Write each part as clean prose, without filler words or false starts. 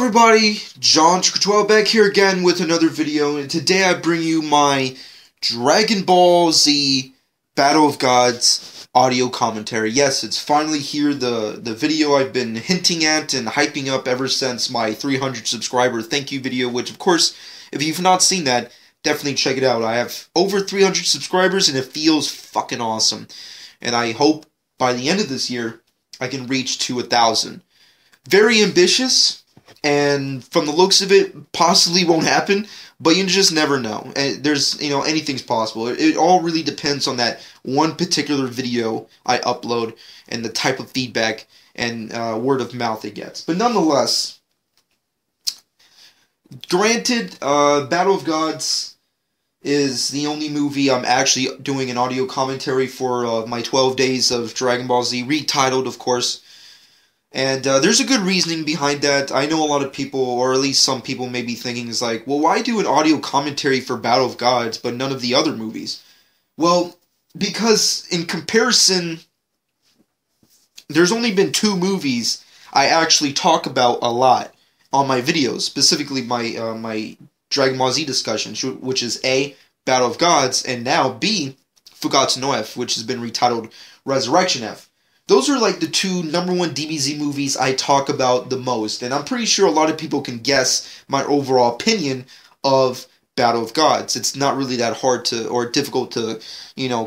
everybody, John Trick12 back here again with another video, and today I bring you my Dragon Ball Z Battle of Gods audio commentary. Yes, it's finally here, the video I've been hinting at and hyping up ever since my 300 subscriber thank you video, which of course, if you've not seen that, definitely check it out. I have over 300 subscribers and it feels fucking awesome. And I hope by the end of this year, I can reach to 1,000. Very ambitious. And from the looks of it, possibly won't happen, but you just never know. And there's, anything's possible. It all really depends on that one particular video I upload and the type of feedback and word of mouth it gets. But nonetheless, granted, Battle of Gods is the only movie I'm actually doing an audio commentary for my 12 days of Dragon Ball Z, retitled, of course. And there's a good reasoning behind that. I know a lot of people, or at least some people may be thinking, is like, well, why do an audio commentary for Battle of Gods, but none of the other movies? Well, because in comparison, there's only been 2 movies I actually talk about a lot on my videos, specifically my Dragon Ball Z discussions, which is A, Battle of Gods, and now B, Fugatsu no F, which has been retitled Resurrection F. Those are like the 2 #1 DBZ movies I talk about the most, and I'm pretty sure a lot of people can guess my overall opinion of Battle of Gods. It's not really that hard to, or difficult to,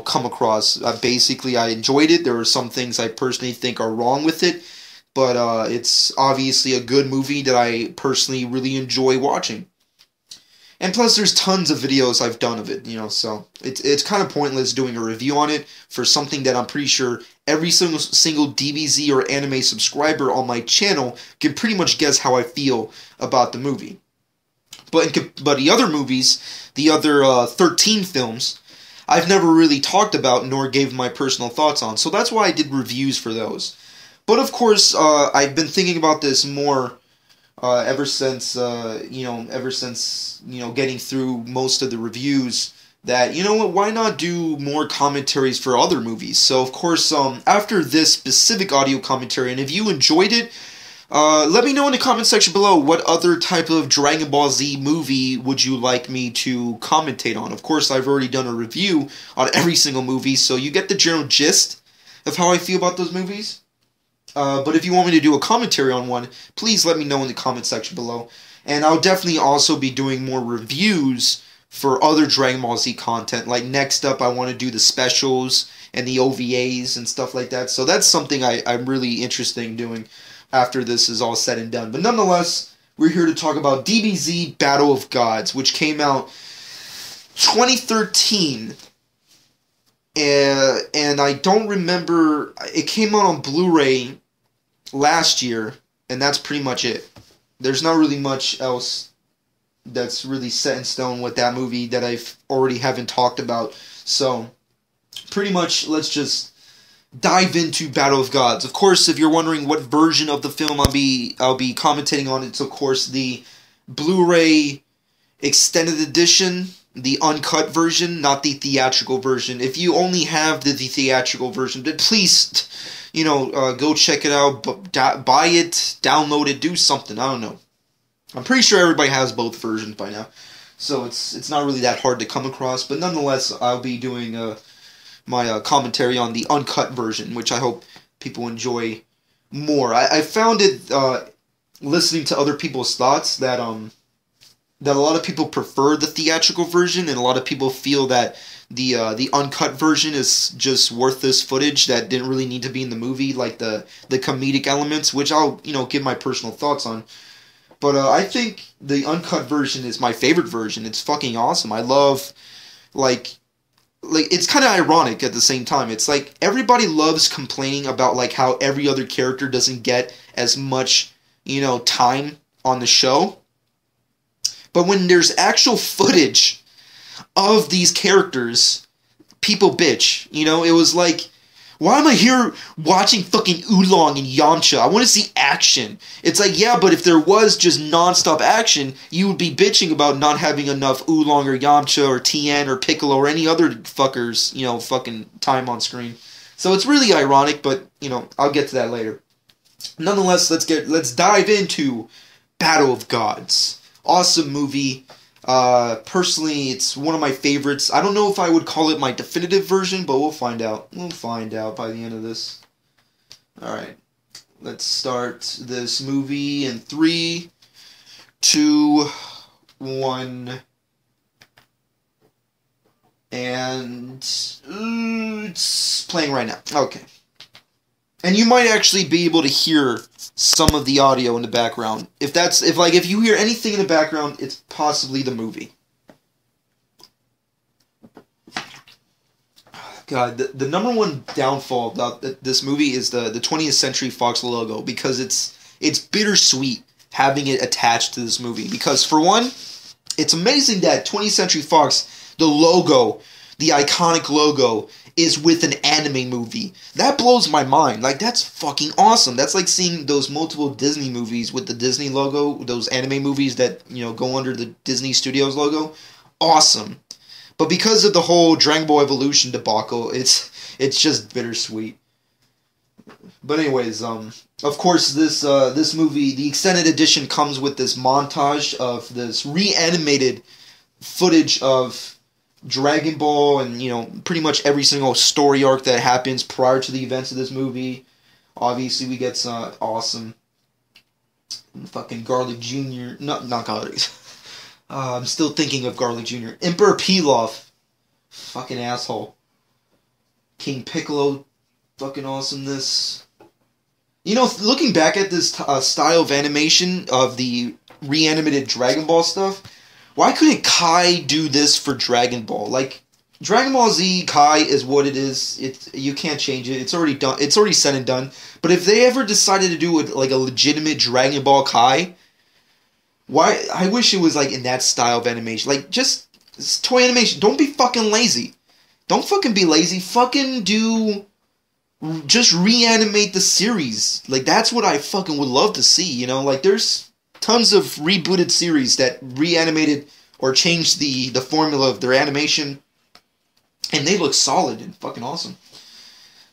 come across. Basically, I enjoyed it. There are some things I personally think are wrong with it, but it's obviously a good movie that I personally really enjoy watching. And plus, there's tons of videos I've done of it, so it's kind of pointless doing a review on it for something that I'm pretty sure every single DBZ or anime subscriber on my channel can pretty much guess how I feel about the movie. But the other movies, the other 13 films, I've never really talked about nor gave my personal thoughts on, so that's why I did reviews for those. But of course, I've been thinking about this more ever since getting through most of the reviews, that, why not do more commentaries for other movies? So, of course, after this specific audio commentary, and if you enjoyed it, let me know in the comment section below what other type of Dragon Ball Z movie would you like me to commentate on. Of course, I've already done a review on every single movie, so you get the general gist of how I feel about those movies. But if you want me to do a commentary on one, please let me know in the comment section below. And I'll definitely also be doing more reviews for other Dragon Ball Z content. Like, next up, I want to do the specials and the OVAs and stuff like that. So that's something I'm really interested in doing after this is all said and done. But nonetheless, we're here to talk about DBZ Battle of Gods, which came out 2013. And I don't remember, it came out on Blu-ray last year, and that's pretty much it. There's not really much else that's really set in stone with that movie that I already haven't talked about. So, pretty much, let's just dive into Battle of Gods. Of course, if you're wondering what version of the film I'll be commentating on, it's of course the Blu-ray extended edition, the uncut version, not the theatrical version. If you only have the theatrical version, then please, go check it out, buy it, download it, do something. I don't know. I'm pretty sure everybody has both versions by now, so it's not really that hard to come across. But nonetheless, I'll be doing my commentary on the uncut version, which I hope people enjoy more. I found it listening to other people's thoughts that a lot of people prefer the theatrical version, and a lot of people feel that the uncut version is just worthless footage that didn't really need to be in the movie, like the comedic elements, which I'll give my personal thoughts on. But I think the uncut version is my favorite version. It's fucking awesome. I love, like it's kind of ironic at the same time. It's like everybody loves complaining about like how every other character doesn't get as much time on the show. But when there's actual footage of these characters, people bitch. It was like, why am I here watching fucking Oolong and Yamcha? I want to see action. It's like, yeah, but if there was just non-stop action, you would be bitching about not having enough Oolong or Yamcha or Tien or Piccolo or any other fuckers, fucking time on screen. So it's really ironic, but, I'll get to that later. Nonetheless, let's dive into Battle of Gods. Awesome movie. Personally, it's one of my favorites. I don't know if I would call it my definitive version, but we'll find out. We'll find out by the end of this. Alright. Let's start this movie in 3, 2, 1. And it's playing right now. Okay. And you might actually be able to hear some of the audio in the background. If you hear anything in the background, it's possibly the movie. God, the number one downfall about this movie is the 20th Century Fox logo, because it's bittersweet having it attached to this movie. Because for one, it's amazing that 20th Century Fox, the logo, the iconic logo, is with an anime movie. That blows my mind. Like, that's fucking awesome. That's like seeing those multiple Disney movies with the Disney logo, those anime movies that, go under the Disney Studios logo. Awesome. But because of the whole Dragon Ball Evolution debacle, it's just bittersweet. But anyways, of course, this movie, the extended edition, comes with this montage of this reanimated footage of Dragon Ball and, pretty much every single story arc that happens prior to the events of this movie. Obviously, we get some awesome fucking Garlic Jr. Not Garlic. I'm still thinking of Garlic Jr. Emperor Pilaf. Fucking asshole. King Piccolo. Fucking awesomeness. Looking back at this style of animation of the reanimated Dragon Ball stuff, why couldn't Kai do this for Dragon Ball? Like, Dragon Ball Z Kai is what it is. You can't change it. It's already done. It's already said and done. But if they ever decided to do like a legitimate Dragon Ball Kai, why? I wish it was like in that style of animation. Like, just it's toy animation. Don't be fucking lazy. Don't fucking be lazy. Fucking do. Just reanimate the series. Like, that's what I fucking would love to see. Like, there's tons of rebooted series that reanimated or changed the formula of their animation, and they look solid and fucking awesome.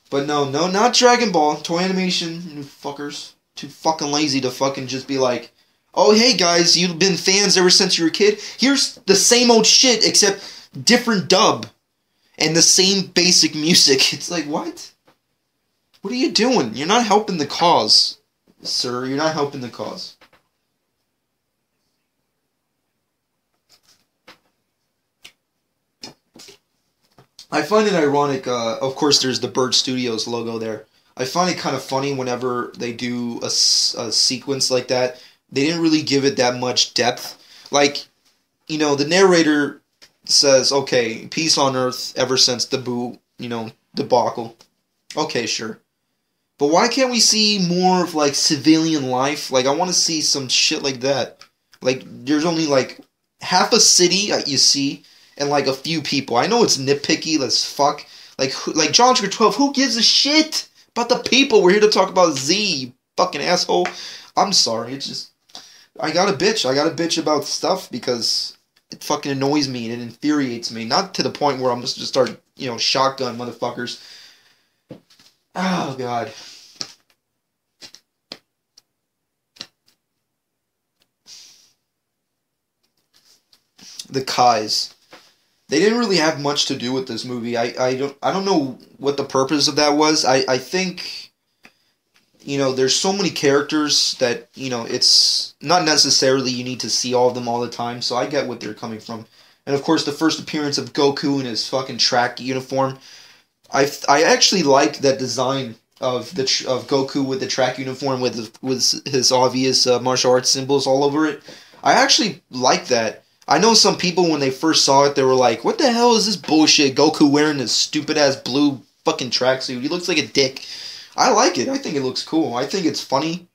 But no, not Dragon Ball. Toy animation, you fuckers. Too fucking lazy to fucking just be like, oh, hey guys, you've been fans ever since you were a kid. Here's the same old shit, except different dub. And the same basic music. It's like, what? What are you doing? You're not helping the cause, sir. You're not helping the cause. I find it ironic, of course there's the Bird Studios logo there. I find it kind of funny whenever they do a sequence like that. They didn't really give it that much depth. Like, the narrator says, okay, peace on Earth ever since the Boo, debacle. Okay, sure. But why can't we see more of, like, civilian life? Like, I want to see some shit like that. Like, there's only, like, half a city you see, and, like, a few people. I know it's nitpicky as fuck. Like John Trigger 12, who gives a shit about the people? We're here to talk about Z, you fucking asshole. I'm sorry, it's just... I gotta bitch about stuff because it fucking annoys me and it infuriates me. Not to the point where I'm just start, shotgun motherfuckers. Oh, God. The Kais. They didn't really have much to do with this movie. I don't know what the purpose of that was. I think, there's so many characters that, it's not necessarily you need to see all of them all the time, so I get what they're coming from. And of course, the first appearance of Goku in his fucking track uniform. I actually like that design of Goku with the track uniform with his obvious martial arts symbols all over it. I actually like that. I know some people, when they first saw it, they were like, what the hell is this bullshit? Goku wearing this stupid-ass blue fucking tracksuit. He looks like a dick. I like it. I think it looks cool. I think it's funny.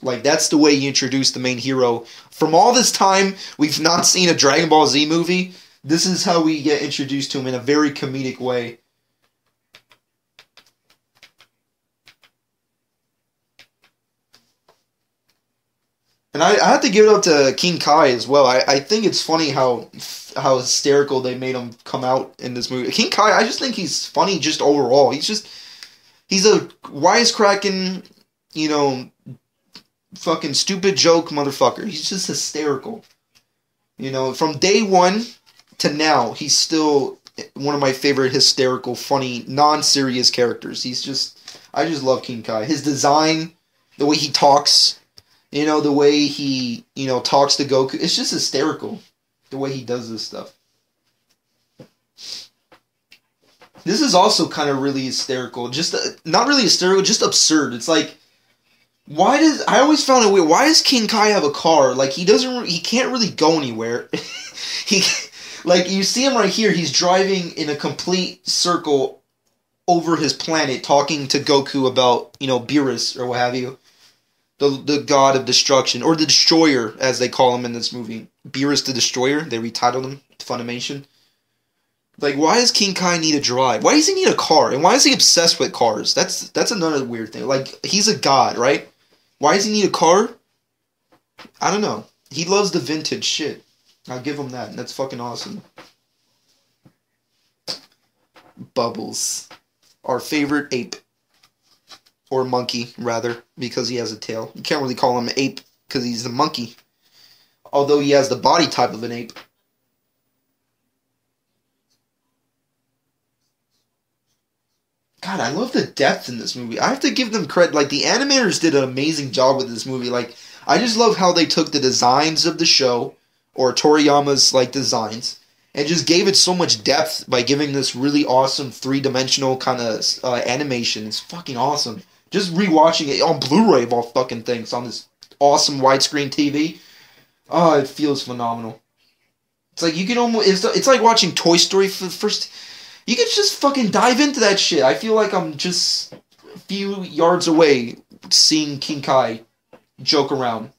Like, that's the way you introduce the main hero. From all this time, we've not seen a Dragon Ball Z movie. This is how we get introduced to him in a very comedic way. And I have to give it up to King Kai as well. I think it's funny how hysterical they made him come out in this movie. King Kai, I just think he's funny just overall. He's a wisecracking, fucking stupid joke motherfucker. He's just hysterical. You know, from day one to now, he's still one of my favorite hysterical, funny, non-serious characters. I just love King Kai. His design, the way he talks, you know, the way he, you know, talks to Goku. It's just hysterical, the way he does this stuff. This is also kind of really hysterical. Just, not really hysterical, just absurd. It's like, I always found it weird. Why does King Kai have a car? Like, he can't really go anywhere. Like, you see him right here, he's driving in a complete circle over his planet, talking to Goku about, you know, Beerus, or what have you. The god of destruction, or the Destroyer, as they call him in this movie. Beerus the Destroyer, they retitled him to Funimation. Like, why does King Kai need a drive? Why does he need a car? And why is he obsessed with cars? That's another weird thing. Like, he's a god, right? Why does he need a car? I don't know. He loves the vintage shit. I'll give him that. That's fucking awesome. Bubbles. Our favorite ape. Or monkey, rather, because he has a tail. You can't really call him an ape, because he's a monkey. Although he has the body type of an ape. God, I love the depth in this movie. I have to give them credit. Like, the animators did an amazing job with this movie. Like, I just love how they took the designs of the show, or Toriyama's, like, designs, and just gave it so much depth by giving this really awesome three-dimensional kind of animation. It's fucking awesome. Just rewatching it on Blu-ray of all fucking things on this awesome widescreen TV. Oh, it feels phenomenal. It's like you can almost... It's like watching Toy Story for the first... You can just fucking dive into that shit. I feel like I'm just a few yards away seeing King Kai joke around.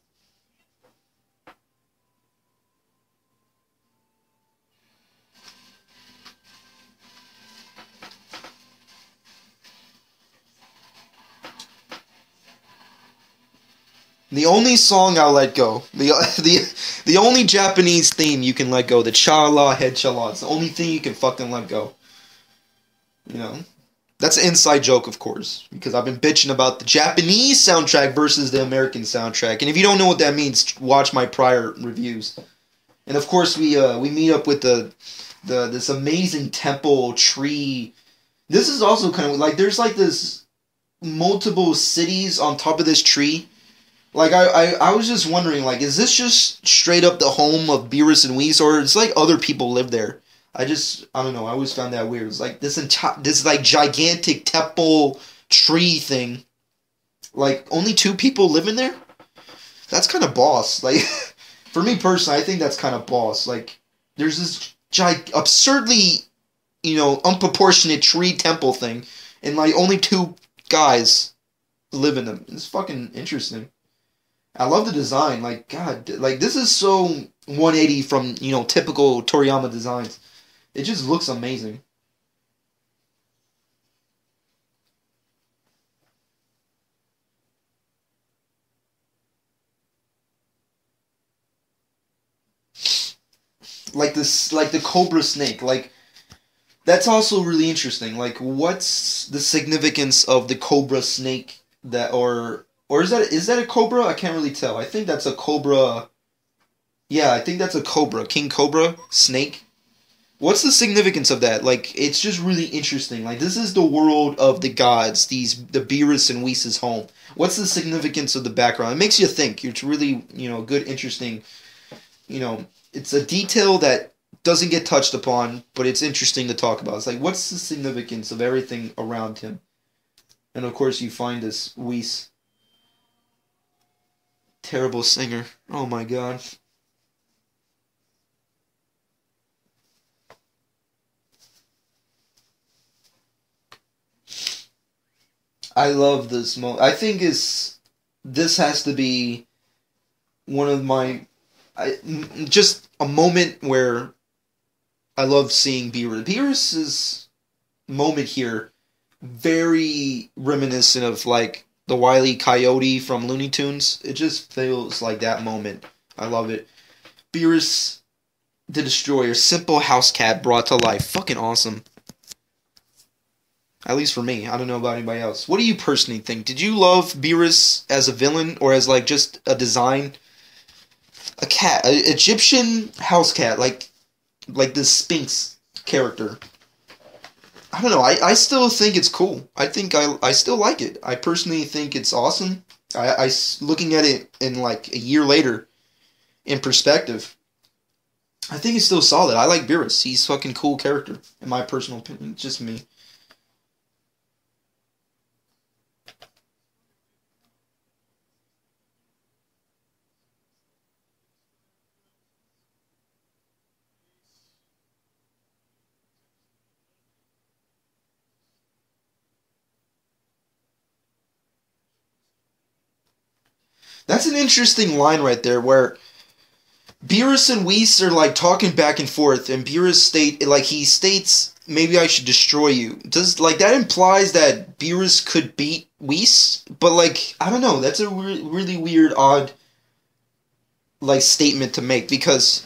The only song I'll let go, the only Japanese theme you can let go, the Cha-La Head Cha-La, it's the only thing you can fucking let go. You know? That's an inside joke, of course, because I've been bitching about the Japanese soundtrack versus the American soundtrack. And if you don't know what that means, watch my prior reviews. And of course, we meet up with this amazing temple tree. This is also kind of like there's like this multiple cities on top of this tree. Like I was just wondering, like, is this just straight up the home of Beerus and Whis, or it's like other people live there? I don't know. I always found that weird. It's like this like gigantic temple tree thing. Like, only 2 people live in there? That's kind of boss. Like, for me personally, I think that's kind of boss. Like, there's this absurdly, you know, unproportionate tree temple thing, and like only 2 guys live in them. It's fucking interesting. I love the design. Like, God, like, this is so 180 from, you know, typical Toriyama designs. It just looks amazing. Like this, like the Cobra Snake. Like, that's also really interesting. Like, what's the significance of the Cobra Snake or is that a cobra? I can't really tell. I think that's a cobra. Yeah, I think that's a cobra. King Cobra Snake. What's the significance of that? Like, it's just really interesting. Like, this is the world of the gods, the Beerus and Whis' home. What's the significance of the background? It makes you think. It's really, you know, good, interesting, you know, it's a detail that doesn't get touched upon, but it's interesting to talk about. It's like, what's the significance of everything around him? And of course, you find this Whis. Terrible singer. Oh my god. I love this moment. I think this has to be one of my just a moment where I love seeing Beerus. Beerus's moment here very reminiscent of like the Wile E. Coyote from Looney Tunes. It just feels like that moment. I love it. Beerus the Destroyer, simple house cat brought to life. Fucking awesome. At least for me. I don't know about anybody else. What do you personally think? Did you love Beerus as a villain or as like just a design? A cat, an Egyptian house cat, like the Sphinx character. I don't know. I still think it's cool. I still like it. I personally think it's awesome. Looking at it in like a year later in perspective, I think it's still solid. I like Beerus. He's a fucking cool character, in my personal opinion. Just me. That's an interesting line right there, where Beerus and Whis are like talking back and forth, and he states, "Maybe I should destroy you." Does like that implies that Beerus could beat Whis? But like I don't know. That's a really weird, odd like statement to make because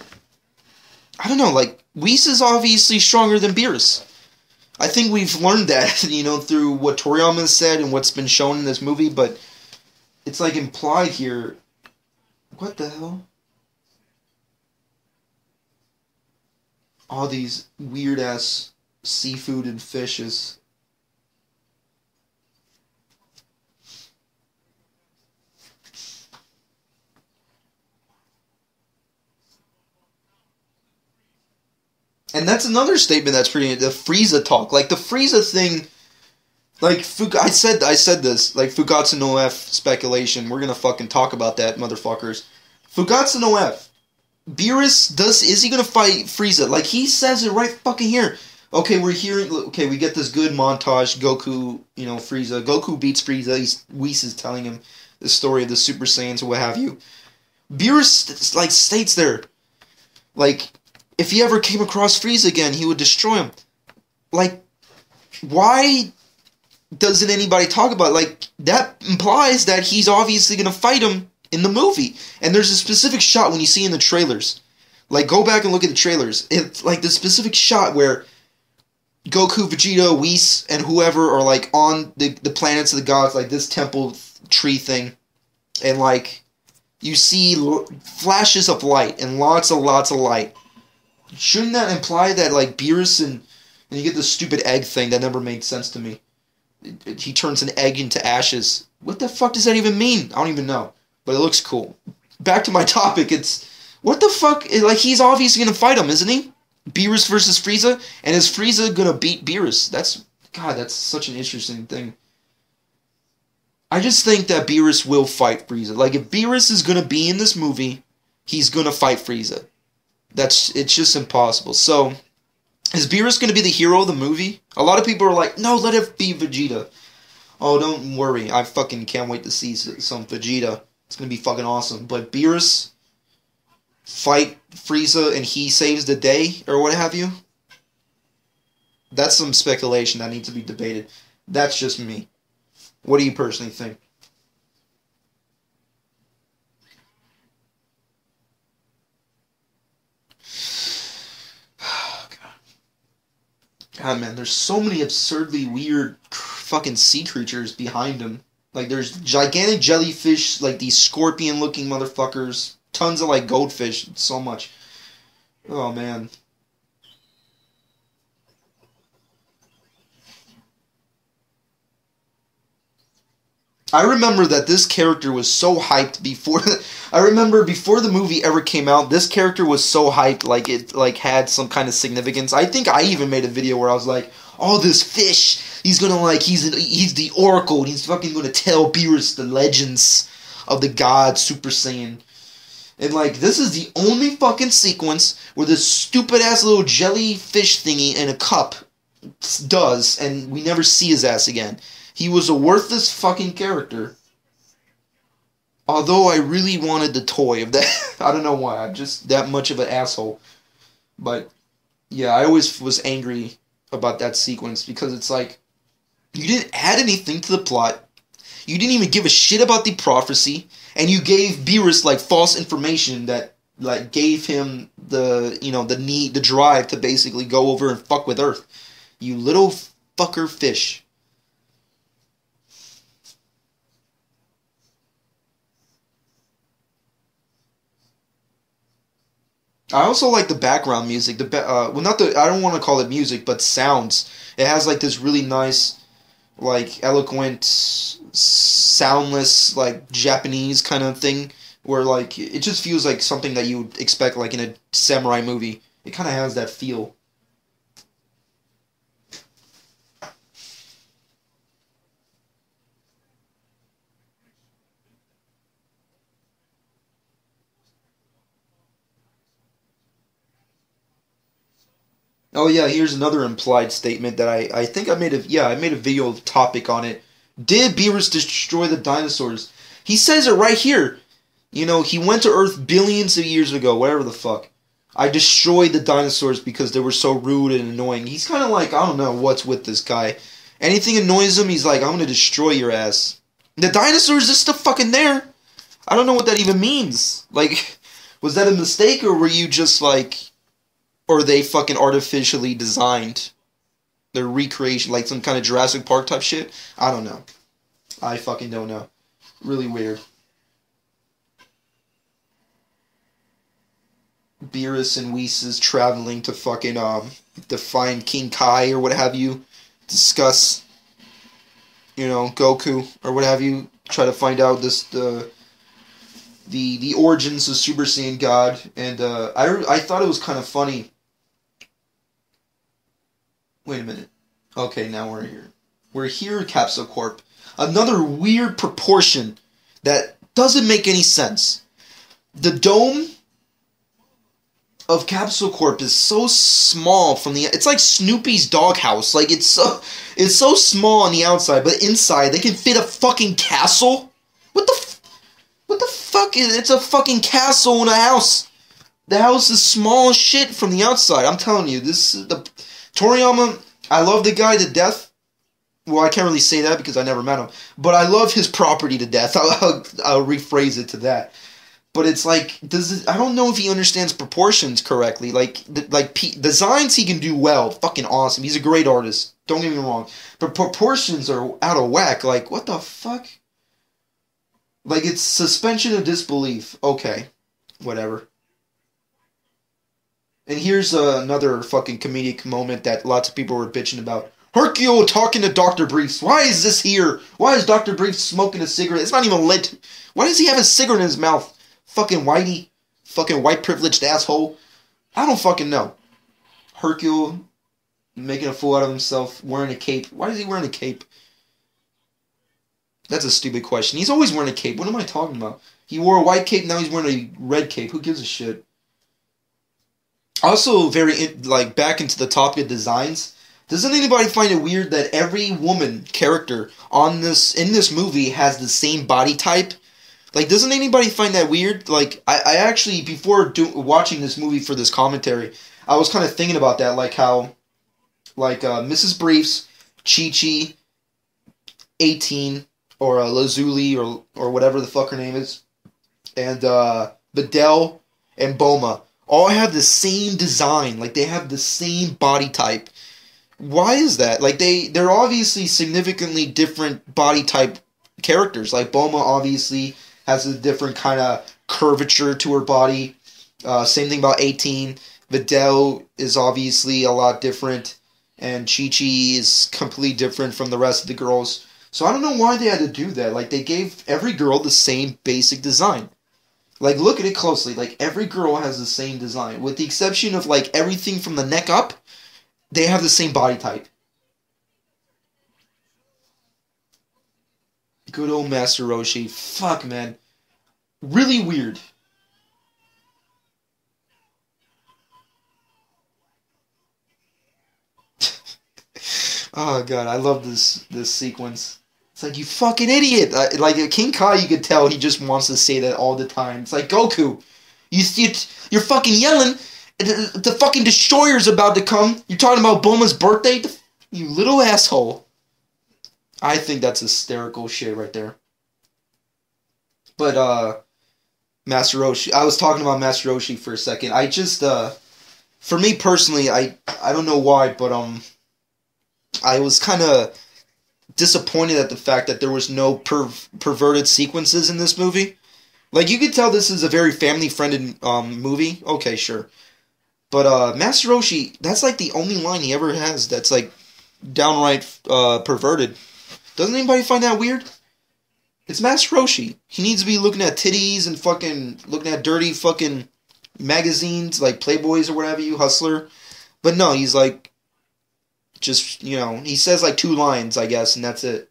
I don't know. Like Whis is obviously stronger than Beerus. I think we've learned that through what Toriyama has said and what's been shown in this movie, but it's like implied here. What the hell? All these weird ass seafood and fishes. And that's another statement that's pretty. The Frieza talk, like the Frieza thing, like I said this, like Fugatsu no F speculation. We're gonna fucking talk about that, motherfuckers. Fugatsu no F. Beerus is he gonna fight Frieza? Like he says it right fucking here. Okay, we get this good montage. Goku, Frieza. Goku beats Frieza. Whis is telling him the story of the Super Saiyans or what have you. Beerus like states there, like if he ever came across Frieza again, he would destroy him. Like, why doesn't anybody talk about it? Like that implies that he's obviously gonna fight him in the movie. And there's a specific shot when you see in the trailers. Like go back and look at the trailers. It's like the specific shot where Goku, Vegeta, Whis, and whoever are like on the planets of the gods, like this temple tree thing, and like you see flashes of light and lots of light. Shouldn't that imply that like Beerus and you get this stupid egg thing that never made sense to me? He turns an egg into ashes. What the fuck does that even mean? I don't even know. But it looks cool. Back to my topic. It's what the fuck? Like he's obviously gonna fight him, isn't he? Beerus versus Frieza, and is Frieza gonna beat Beerus? That's such an interesting thing. I just think that Beerus will fight Frieza. Like if Beerus is gonna be in this movie, he's gonna fight Frieza. It's just impossible. So, is Beerus going to be the hero of the movie? A lot of people are like, no, let it be Vegeta. Oh, don't worry. I fucking can't wait to see some Vegeta. It's going to be fucking awesome. But Beerus fight Frieza and he saves the day or what have you? That's some speculation that needs to be debated. That's just me. What do you personally think? God, man, there's so many absurdly weird fucking sea creatures behind him. Like, there's gigantic jellyfish, like these scorpion-looking motherfuckers. Tons of, like, goldfish. So much. Oh, man. I remember that this character was so hyped before. I remember before the movie ever came out, this character was so hyped, like it like had some kind of significance. I think I even made a video where I was like, "Oh, this fish, he's gonna like he's the Oracle. And he's fucking gonna tell Beerus the legends of the god Super Saiyan." And like this is the only fucking sequence where this stupid ass little jellyfish thingy in a cup does, and we never see his ass again. He was a worthless fucking character. Although I really wanted the toy of that. I don't know why. I'm just that much of an asshole. But, yeah, I always was angry about that sequence because it's like, you didn't add anything to the plot. You didn't even give a shit about the prophecy. And you gave Beerus, like, false information that, like, gave him the drive to basically go over and fuck with Earth. You little fucker fish. I also like the background music. Well, not the I don't want to call it music, but sounds. It has like this really nice, like eloquent, soundless, like Japanese kind of thing, where like it just feels like something that you would expect like in a samurai movie. It kind of has that feel. Oh yeah, here's another implied statement that I think I made a video topic on it. Did Beerus destroy the dinosaurs? He says it right here. You know, he went to Earth billions of years ago, whatever the fuck. I destroyed the dinosaurs because they were so rude and annoying. He's kind of like, I don't know what's with this guy. Anything annoys him, he's like, I'm gonna destroy your ass. The dinosaurs are still fucking there. I don't know what that even means. Like, was that a mistake or were you just like, or they fucking artificially designed their recreation, like some kind of Jurassic Park type shit? I don't know. I fucking don't know. Really weird. Beerus and Whis is traveling to fucking define King Kai or what have you, discuss Goku or what have you, try to find out the origins of Super Saiyan God, and I thought it was kind of funny. Wait a minute. Okay, now we're here. We're here, Capsule Corp. Another weird proportion that doesn't make any sense. The dome of Capsule Corp is so small from the. It's like Snoopy's doghouse. Like it's so small on the outside, but inside they can fit a fucking castle. What the fuck is? It's a fucking castle in a house. The house is small as shit from the outside. I'm telling you, this is the Toriyama. I love the guy to death. Well, I can't really say that because I never met him, but I love his property to death. I'll rephrase it to that. But it's like, I don't know if he understands proportions correctly. Designs he can do well, fucking awesome. He's a great artist. Don't get me wrong, but proportions are out of whack. Like, what the fuck? Like, it's suspension of disbelief. Okay, whatever. And here's another fucking comedic moment that lots of people were bitching about. Hercule talking to Dr. Briefs. Why is this here? Why is Dr. Briefs smoking a cigarette? It's not even lit. Why does he have a cigarette in his mouth? Fucking whitey. Fucking white privileged asshole. I don't fucking know. Hercule making a fool out of himself, wearing a cape. Why is he wearing a cape? That's a stupid question. He's always wearing a cape. What am I talking about? He wore a white cape, now he's wearing a red cape. Who gives a shit? Also, back into the topic of designs. Doesn't anybody find it weird that every woman character in this movie has the same body type? Like, doesn't anybody find that weird? Like, I actually, before watching this movie for this commentary, I was kind of thinking about that, like how, Mrs. Briefs, Chi-Chi, 18, or Lazuli, or whatever the fuck her name is, and Videl and Boma all have the same design. Like, they have the same body type. Why is that? Like, they're obviously significantly different body type characters. Like, Boma obviously has a different kind of curvature to her body. Same thing about 18. Videl is obviously a lot different. And Chi-Chi is completely different from the rest of the girls. So I don't know why they had to do that. Like, they gave every girl the same basic design. Like, look at it closely. Like, every girl has the same design. With the exception of, like, everything from the neck up, they have the same body type. Good old Master Roshi. Fuck, man. Really weird. Oh, God. I love this sequence. It's like, you fucking idiot. Like, King Kai, you could tell he just wants to say that all the time. It's like, Goku, you're fucking yelling. The fucking destroyer's about to come. You're talking about Bulma's birthday? You little asshole. I think that's hysterical shit right there. But, Master Roshi. I was talking about Master Roshi for a second. I just, for me personally, I don't know why, but, I was kind of disappointed at the fact that there was no perverted sequences in this movie. Like, you could tell this is a very family-friendly movie. Okay, sure. But Master Roshi, that's like the only line he ever has that's like downright perverted. Doesn't anybody find that weird? It's Master Roshi. He needs to be looking at titties and fucking looking at dirty fucking magazines like Playboys or whatever you, Hustler. But no, he's like, just, he says like two lines, I guess, and that's it.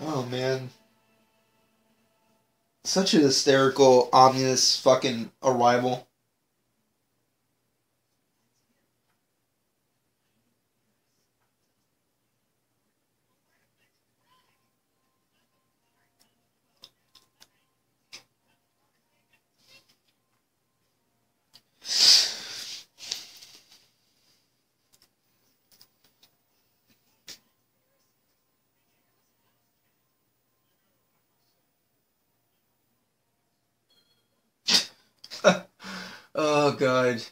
Oh, man. Such a hysterical, ominous fucking arrival. Oh, God.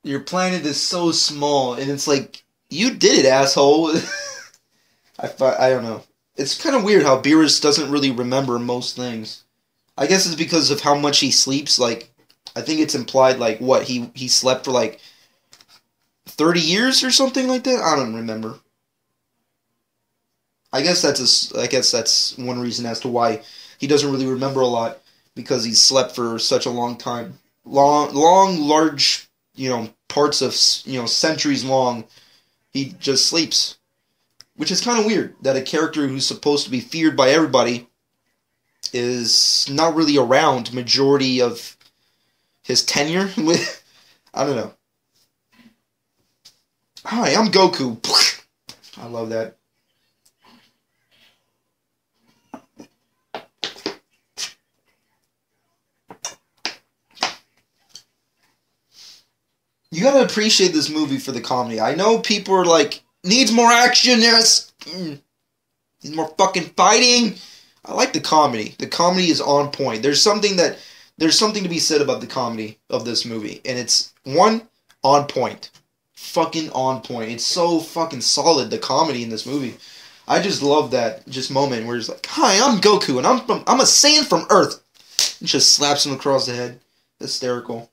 Your planet is so small, and it's like, you did it, asshole. I don't know. It's kind of weird how Beerus doesn't really remember most things. I guess it's because of how much he sleeps. Like, I think it's implied, like, what, he slept for, like, 30 years or something like that? I don't remember. I guess that's one reason as to why he doesn't really remember a lot, because he slept for such a long time. Large, parts of, centuries long, he just sleeps. Which is kind of weird, that a character who's supposed to be feared by everybody is not really around majority of his tenure with, I don't know. Hi, I'm Goku. I love that. You gotta appreciate this movie for the comedy. I know people are like, needs more action, yes! Needs more fucking fighting! I like the comedy. The comedy is on point. There's something to be said about the comedy of this movie. And it's, one, on point. Fucking on point. It's so fucking solid, the comedy in this movie. I just love that just moment where he's like, hi, I'm Goku, and I'm a Saiyan from Earth. And just slaps him across the head. Hysterical.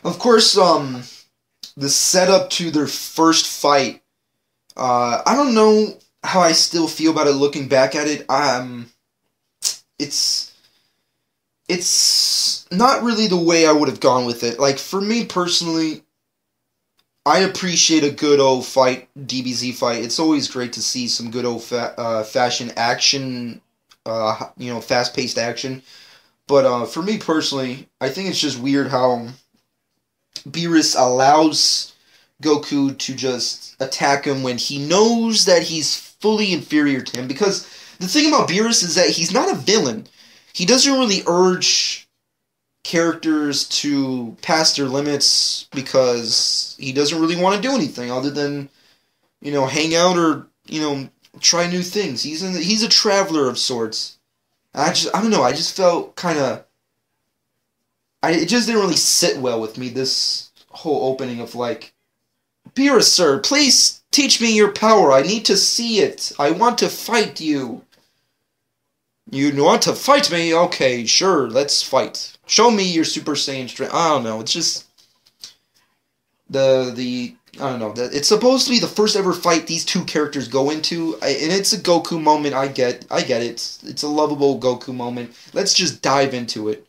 Of course, the setup to their first fight, I don't know how I still feel about it looking back at it. It's it's not really the way I would have gone with it. Like, for me personally, I appreciate a good old fight, DBZ fight. It's always great to see some good old fashion action, fast paced action. But for me personally, I think it's just weird how Beerus allows Goku to just attack him when he knows that he's fully inferior to him. Because the thing about Beerus is that he's not a villain. He doesn't really urge characters to pass their limits because he doesn't really want to do anything other than, hang out or, try new things. He's a traveler of sorts. I don't know, I just felt kind of, it just didn't really sit well with me, this whole opening of like, Beerus, sir, please teach me your power. I need to see it. I want to fight you. You want to fight me? Okay, sure, let's fight. Show me your Super Saiyan strength. I don't know, it's just, The I don't know. It's supposed to be the first ever fight these two characters go into, and it's a Goku moment. I get it. It's a lovable Goku moment. Let's just dive into it.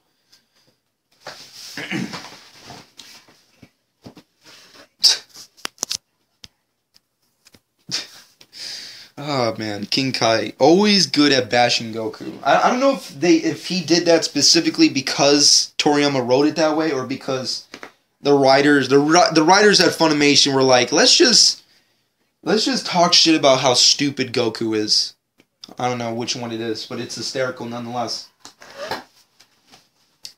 Oh man, King Kai always good at bashing Goku. I don't know if he did that specifically because Toriyama wrote it that way or because the writers at Funimation were like, let's just talk shit about how stupid Goku is. I don't know which one it is, but it's hysterical nonetheless.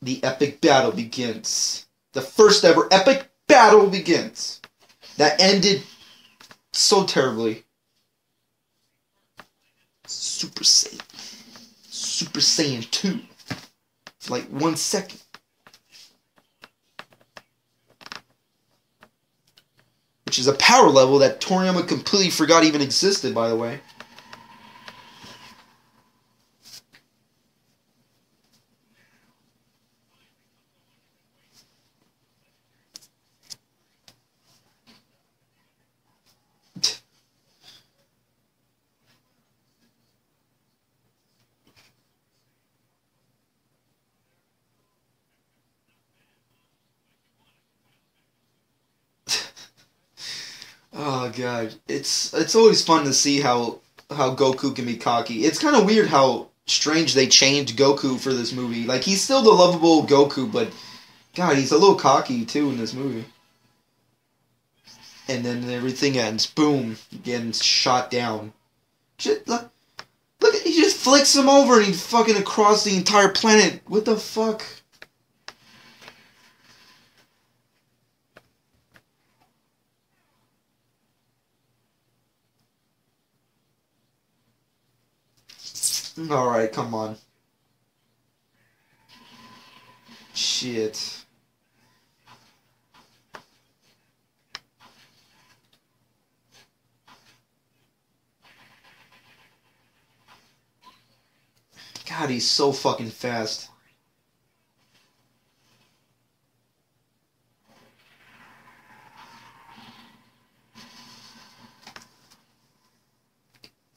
The epic battle begins. The first ever epic battle begins. That ended so terribly. Super Saiyan 2. Like 1 second. Which is a power level that Toriyama completely forgot even existed, by the way. Oh god, it's always fun to see how Goku can be cocky. It's kind of weird how strange they changed Goku for this movie. Like he's still the lovable Goku, but god, he's a little cocky too in this movie. And then everything ends. Boom, getting shot down. Shit, look, he just flicks him over and he's fucking across the entire planet. What the fuck? Alright, come on. Shit. God, he's so fucking fast.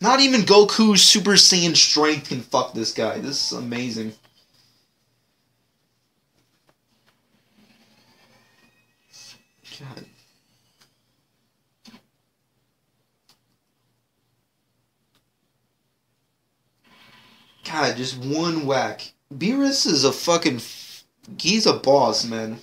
Not even Goku's Super Saiyan strength can fuck this guy. This is amazing. God. God, just one whack. Beerus is a fucking... He's a boss, man.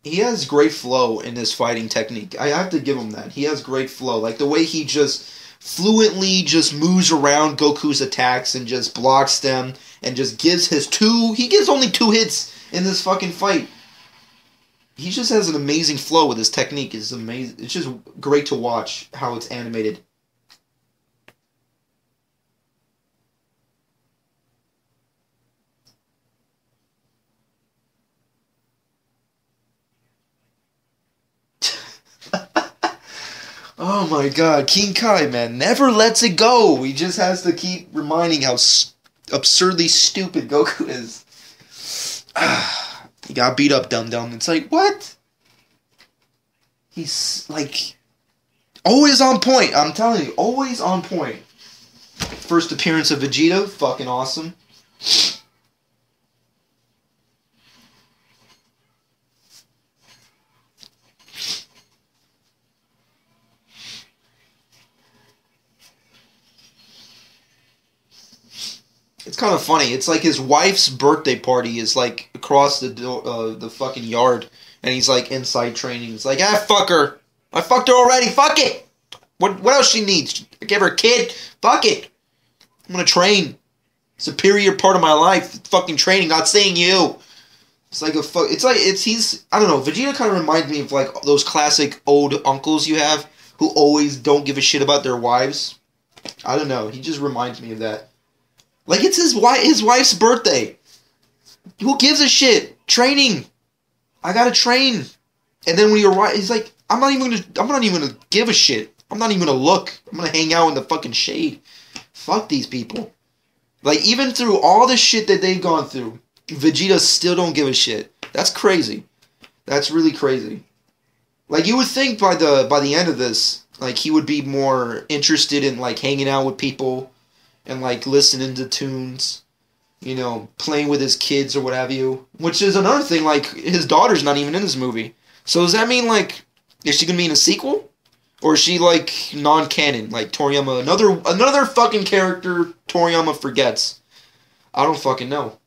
He has great flow in his fighting technique. I have to give him that. He has great flow. Like, the way he just fluently just moves around Goku's attacks and just blocks them and just gives his two... He gives only 2 hits in this fucking fight. He just has an amazing flow with his technique. It's amazing. It's just great to watch how it's animated. Oh my god, King Kai, man, never lets it go. He just has to keep reminding how absurdly stupid Goku is. He got beat up, dum-dum. It's like, what? He's, like, always on point. I'm telling you, always on point. First appearance of Vegeta, fucking awesome. It's kind of funny. It's like his wife's birthday party is like across the fucking yard, and he's like inside training. He's like, ah, fuck her. I fucked her already. Fuck it. What else she needs? I gave her a kid. Fuck it. I'm gonna train. Superior part of my life. Fucking training. Not saying you. It's like a fuck. It's like he's. I don't know. Vegeta kind of reminds me of like those classic old uncles you have who always don't give a shit about their wives. I don't know. He just reminds me of that. Like, it's his wife's birthday. Who gives a shit? Training. I gotta train. And then when he arrives, he's like, I'm not even gonna give a shit. I'm not even gonna look. I'm gonna hang out in the fucking shade. Fuck these people. Like, even through all the shit that they've gone through, Vegeta still don't give a shit. That's crazy. That's really crazy. Like you would think by the end of this, like he would be more interested in like hanging out with people and like listening to tunes, playing with his kids or what have you. Which is another thing. Like his daughter's not even in this movie. So does that mean like is she gonna be in a sequel? Or is she like non-canon, like Toriyama, another fucking character Toriyama forgets? I don't fucking know.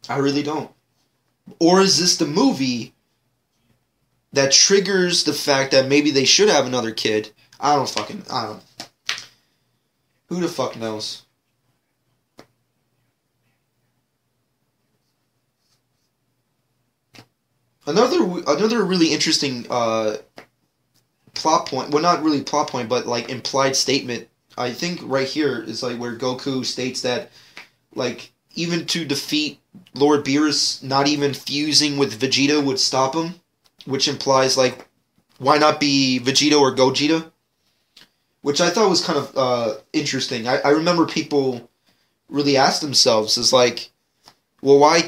I really don't. Or is this the movie that triggers the fact that maybe they should have another kid? I don't. Who the fuck knows? Another really interesting plot point, well, not really plot point, but like implied statement, I think right here is like where Goku states that like even to defeat Lord Beerus, not even fusing with Vegeta would stop him, which implies like why not be Vegeta or Gogeta, which I thought was kind of interesting. I remember people really asked themselves is like, well, why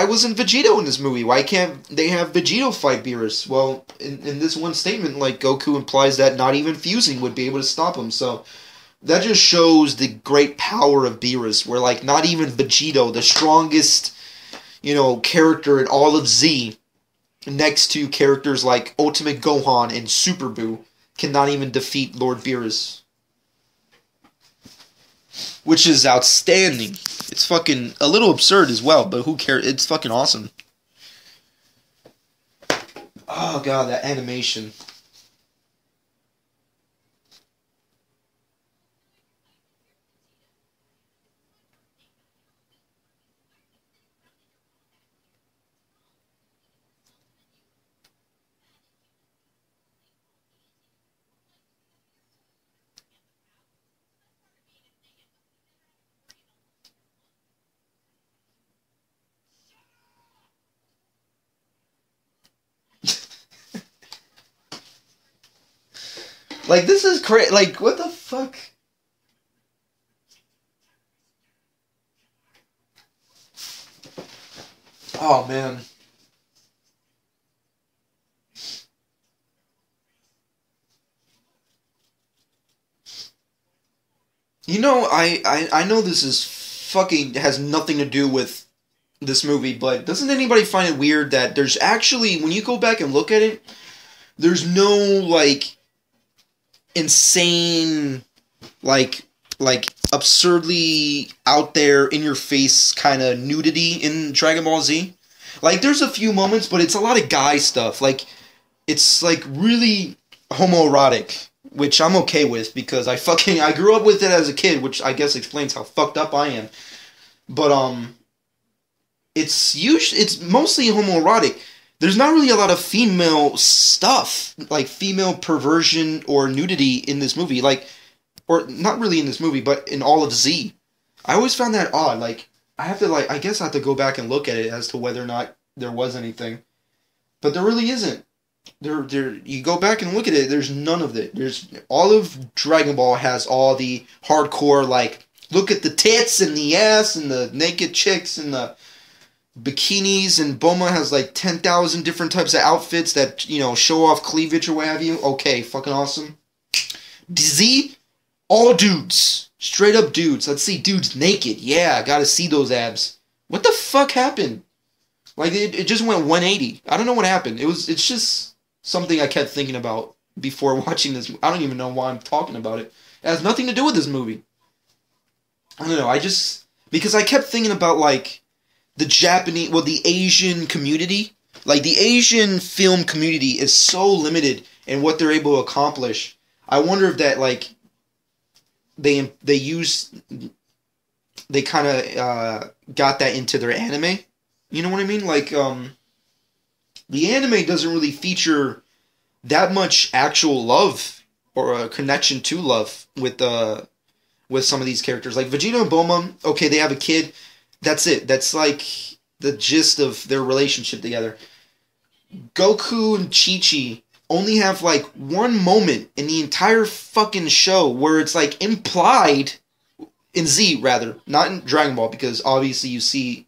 wasn't Vegito in this movie? Why can't they have Vegito fight Beerus? Well, in this one statement, like Goku implies that not even fusing would be able to stop him. So that just shows the great power of Beerus, where like not even Vegito, the strongest, character in all of Z, next to characters like Ultimate Gohan and Super Buu, cannot even defeat Lord Beerus. Which is outstanding. It's fucking a little absurd as well, but who cares? It's fucking awesome. Oh god, that animation. Like, this is crazy. Like, what the fuck? Oh, man. I know this is fucking has nothing to do with this movie, but doesn't anybody find it weird that there's actually, when you go back and look at it, there's no, like, insane, like absurdly out there in your face kind of nudity in Dragon Ball Z. Like there's a few moments, but it's a lot of guy stuff. Like it's like really homoerotic, which I'm okay with because I grew up with it as a kid, which I guess explains how fucked up I am. But it's mostly homoerotic. There's not really a lot of female stuff, like female perversion or nudity in this movie, like, or not really in this movie, but in all of Z. I always found that odd. Like, I guess I have to go back and look at it as to whether or not there was anything, but there really isn't. You go back and look at it. There's none of it. There's all of Dragon Ball has all the hardcore like look at the tits and the ass and the naked chicks and the bikinis, and Bulma has like 10,000 different types of outfits that, show off cleavage or what have you. Okay, fucking awesome. Z, all dudes. Straight up dudes. Let's see dudes naked. Yeah, gotta see those abs. What the fuck happened? Like, it just went 180. I don't know what happened. It's just something I kept thinking about before watching this. I don't even know why I'm talking about it. It has nothing to do with this movie. I don't know, because I kept thinking about, like, the Asian community. Like, the Asian film community is so limited in what they're able to accomplish. I wonder if that, like, they kind of got that into their anime. You know what I mean? Like, the anime doesn't really feature that much actual love or a connection to love with some of these characters. Like, Vegeta and Bulma, okay, they have a kid. That's it. That's like the gist of their relationship together. Goku and Chi-Chi only have like one moment in the entire fucking show where it's like implied in Z rather, not in Dragon Ball, because obviously you see,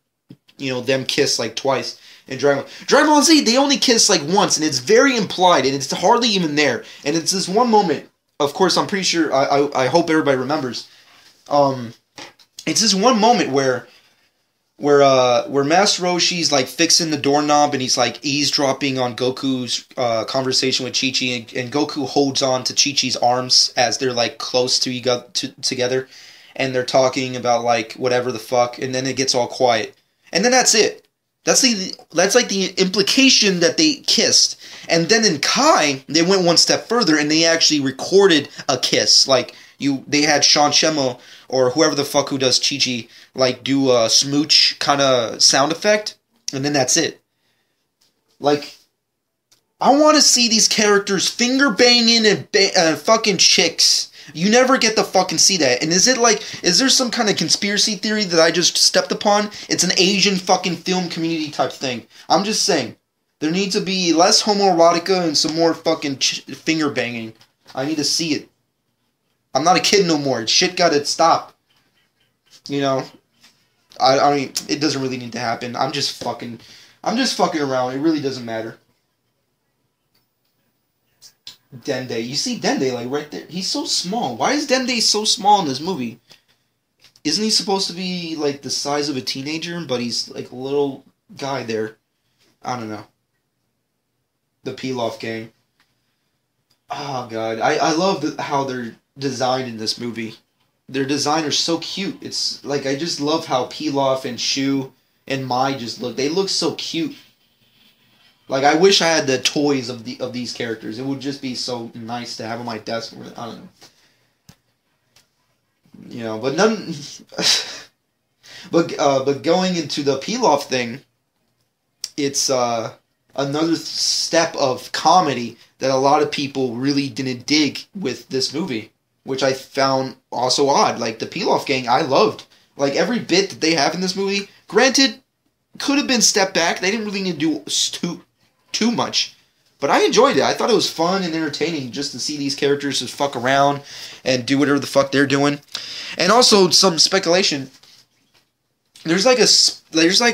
them kiss like twice. in Dragon Ball. Dragon Ball Z, they only kiss like once, and it's very implied, and it's hardly even there. And it's this one moment. Of course, I'm pretty sure. I hope everybody remembers. It's this one moment where Master Roshi's like fixing the doorknob and he's like eavesdropping on Goku's conversation with Chi-Chi, and Goku holds on to Chi-Chi's arms as they're like close together, and they're talking about like whatever the fuck, and then it gets all quiet, and then that's it. That's like the implication that they kissed, and then in Kai they went one step further and they actually recorded a kiss. Like they had Sean Schemmel or whoever the fuck who does Chi-Chi like do a smooch kind of sound effect, and then that's it. Like, I want to see these characters finger banging and fucking chicks. You never get to fucking see that. And is there some kind of conspiracy theory that I just stepped upon? It's an Asian fucking film community type thing. I'm just saying, there needs to be less homoerotica and some more fucking finger banging. I need to see it. I'm not a kid no more. Shit gotta stop. You know? I mean, it doesn't really need to happen. I'm just fucking around. It really doesn't matter. Dende. You see Dende, like, right there. He's so small. Why is Dende so small in this movie? Isn't he supposed to be, like, the size of a teenager? But he's, like, a little guy there. I don't know. The Pilaf gang. Oh, God. I love how they're designed in this movie. Their design are so cute. It's, like, I just love how Pilaf and Shu and Mai just look. They look so cute. Like, I wish I had the toys of these characters. It would just be so nice to have on my desk. I don't know. You know, but none... but going into the Pilaf thing, it's another step of comedy that a lot of people really didn't dig with this movie, which I found also odd. Like, the Pilaf gang, I loved. Like, every bit that they have in this movie, granted, could have been stepped back. They didn't really need to do too much. But I enjoyed it. I thought it was fun and entertaining just to see these characters just fuck around and do whatever the fuck they're doing. And also, some speculation. There's like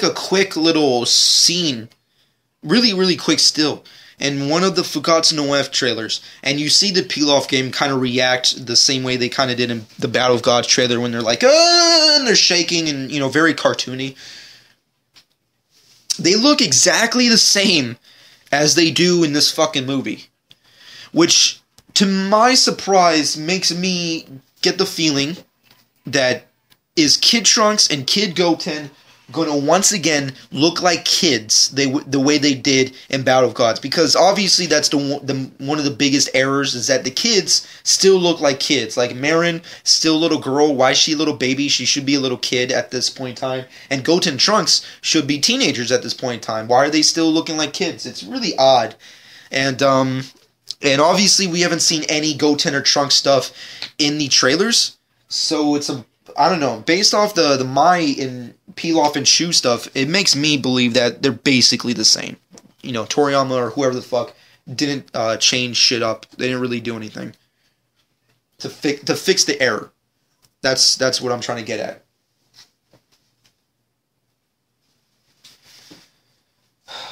a quick little scene, really, really quick still, in one of the Fukatsu no F trailers. And you see the Pilaf game kind of react the same way they kind of did in the Battle of Gods trailer when they're like, ah, and they're shaking and, you know, very cartoony. They look exactly the same as they do in this fucking movie. Which, to my surprise, makes me get the feeling that is Kid Trunks and Kid Goten gonna once again look like kids the way they did in Battle of Gods? Because obviously that's the one of the biggest errors is that the kids still look like kids. Like Marin, still a little girl. Why is she a little baby? She should be a little kid at this point in time. And Goten and Trunks should be teenagers at this point in time. Why are they still looking like kids? It's really odd. And obviously we haven't seen any Goten or Trunks stuff in the trailers. So it's I don't know, based off the Mai and Pilaf and Shu stuff, it makes me believe that they're basically the same. You know, Toriyama or whoever the fuck didn't change shit up. They didn't really do anything to fix the error. That's what I'm trying to get at.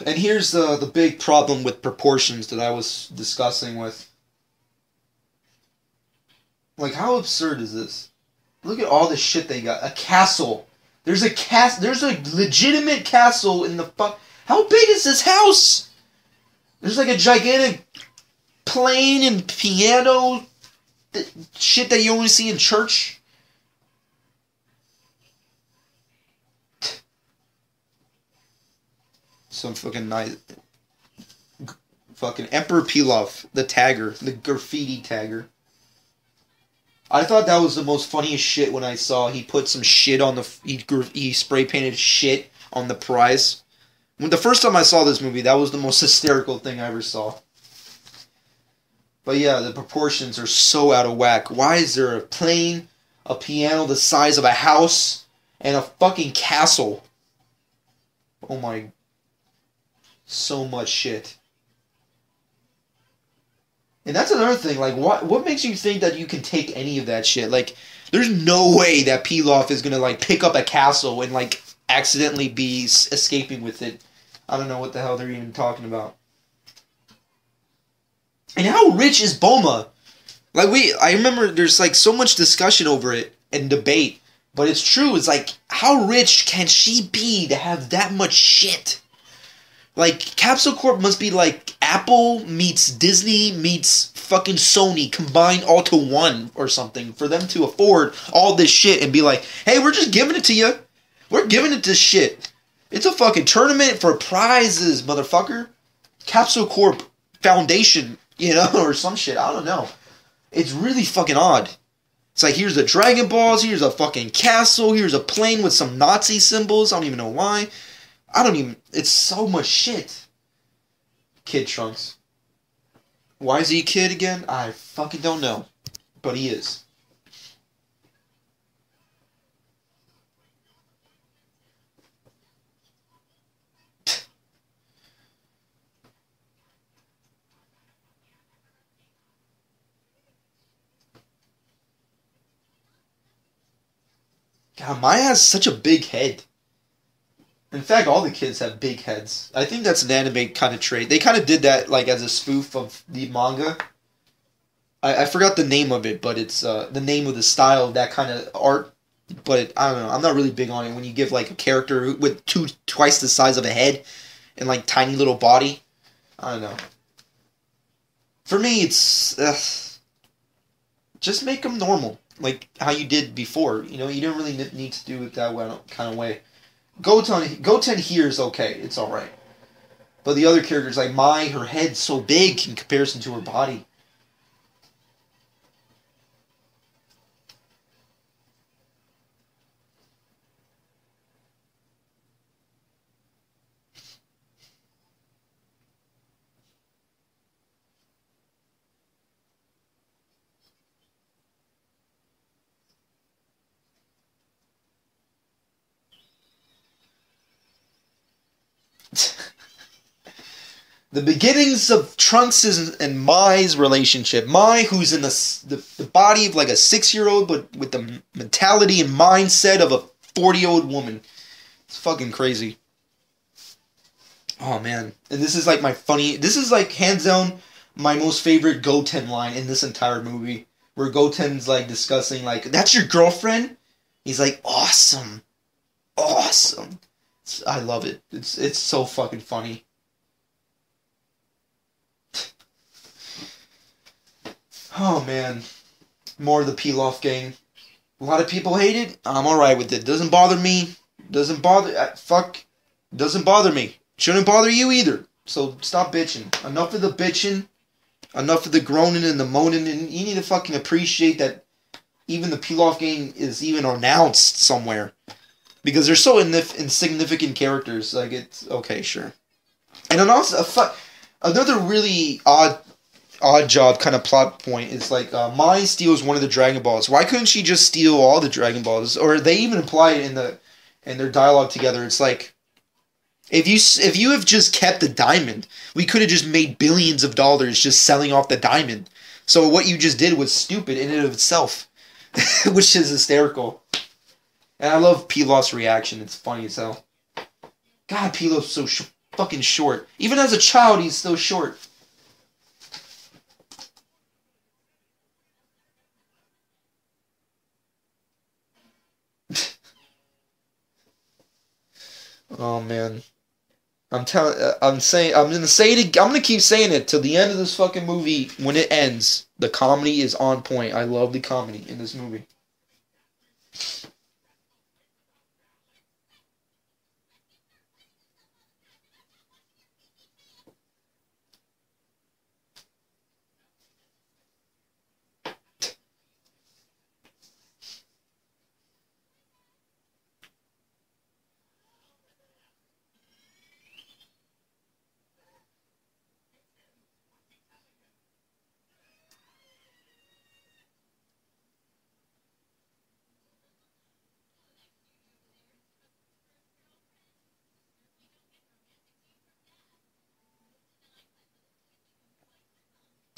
And here's the big problem with proportions that I was discussing with. Like, how absurd is this? Look at all the shit they got. A castle. There's a legitimate castle in the fuck. How big is this house? There's like a gigantic plane and piano. Shit that you only see in church. Some fucking nice. Fucking Emperor Pilaf, the tagger, the graffiti tagger. I thought that was the most funniest shit when I saw he put some shit on he spray painted shit on the prize. When the first time I saw this movie, that was the most hysterical thing I ever saw. But yeah, the proportions are so out of whack. Why is there a plane, a piano the size of a house, and a fucking castle? Oh my... So much shit. And that's another thing, like, what makes you think that you can take any of that shit? Like, there's no way that Pilaf is gonna, like, pick up a castle and, like, accidentally be escaping with it. I don't know what the hell they're even talking about. And how rich is Bulma? Like I remember there's like so much discussion over it and debate, but it's true. It's like, how rich can she be to have that much shit? Like, Capsule Corp must be like Apple meets Disney meets fucking Sony combined all to one or something for them to afford all this shit and be like, hey, we're just giving it to you. We're giving it this shit. It's a fucking tournament for prizes, motherfucker. Capsule Corp Foundation, you know, or some shit. I don't know. It's really fucking odd. It's like, here's the Dragon Balls, here's a fucking castle, here's a plane with some Nazi symbols. I don't even know why. It's so much shit. Kid Trunks. Why is he a kid again? I fucking don't know. But he is. God, Maya has such a big head. In fact, all the kids have big heads. I think that's an anime kind of trait. They kind of did that like as a spoof of the manga. I forgot the name of it, but it's the name of the style of that kind of art. But I don't know. I'm not really big on it when you give like a character with twice the size of a head and like tiny little body. I don't know. For me, it's just make them normal, like how you did before. You know, you didn't really need to do it that way, kind of way. Goten here is okay. It's all right. But the other characters, like Mai, her head's so big in comparison to her body. The beginnings of Trunks' and Mai's relationship. Mai, who's in the body of like a 6-year-old, but with the mentality and mindset of a 40-year-old woman. It's fucking crazy. Oh, man. And this is like this is like hands down my most favorite Goten line in this entire movie. Where Goten's like discussing like, that's your girlfriend? He's like, awesome. Awesome. I love it. It's so fucking funny. Oh, man. More of the Pilaf gang. A lot of people hate it. I'm alright with it. Doesn't bother me. Doesn't bother... Doesn't bother me. Shouldn't bother you either. So stop bitching. Enough of the bitching. Enough of the groaning and the moaning. And you need to fucking appreciate that even the Pilaf gang is even announced somewhere. Because they're so insignificant characters. Like, it's... Okay, sure. And then also... Another really odd job kind of plot point is like Mai steals one of the Dragon Balls. Why couldn't she just steal all the Dragon Balls? Or they even imply it in their dialogue together. It's like, if you have just kept the diamond, we could have just made billions of dollars just selling off the diamond. So what you just did was stupid in and of itself, which is hysterical. And I love Pilaf's reaction. It's funny as hell. God, Pilaf's so fucking short. Even as a child, he's still short. Oh man, I'm gonna keep saying it till the end of this fucking movie. When it ends, the comedy is on point. I love the comedy in this movie.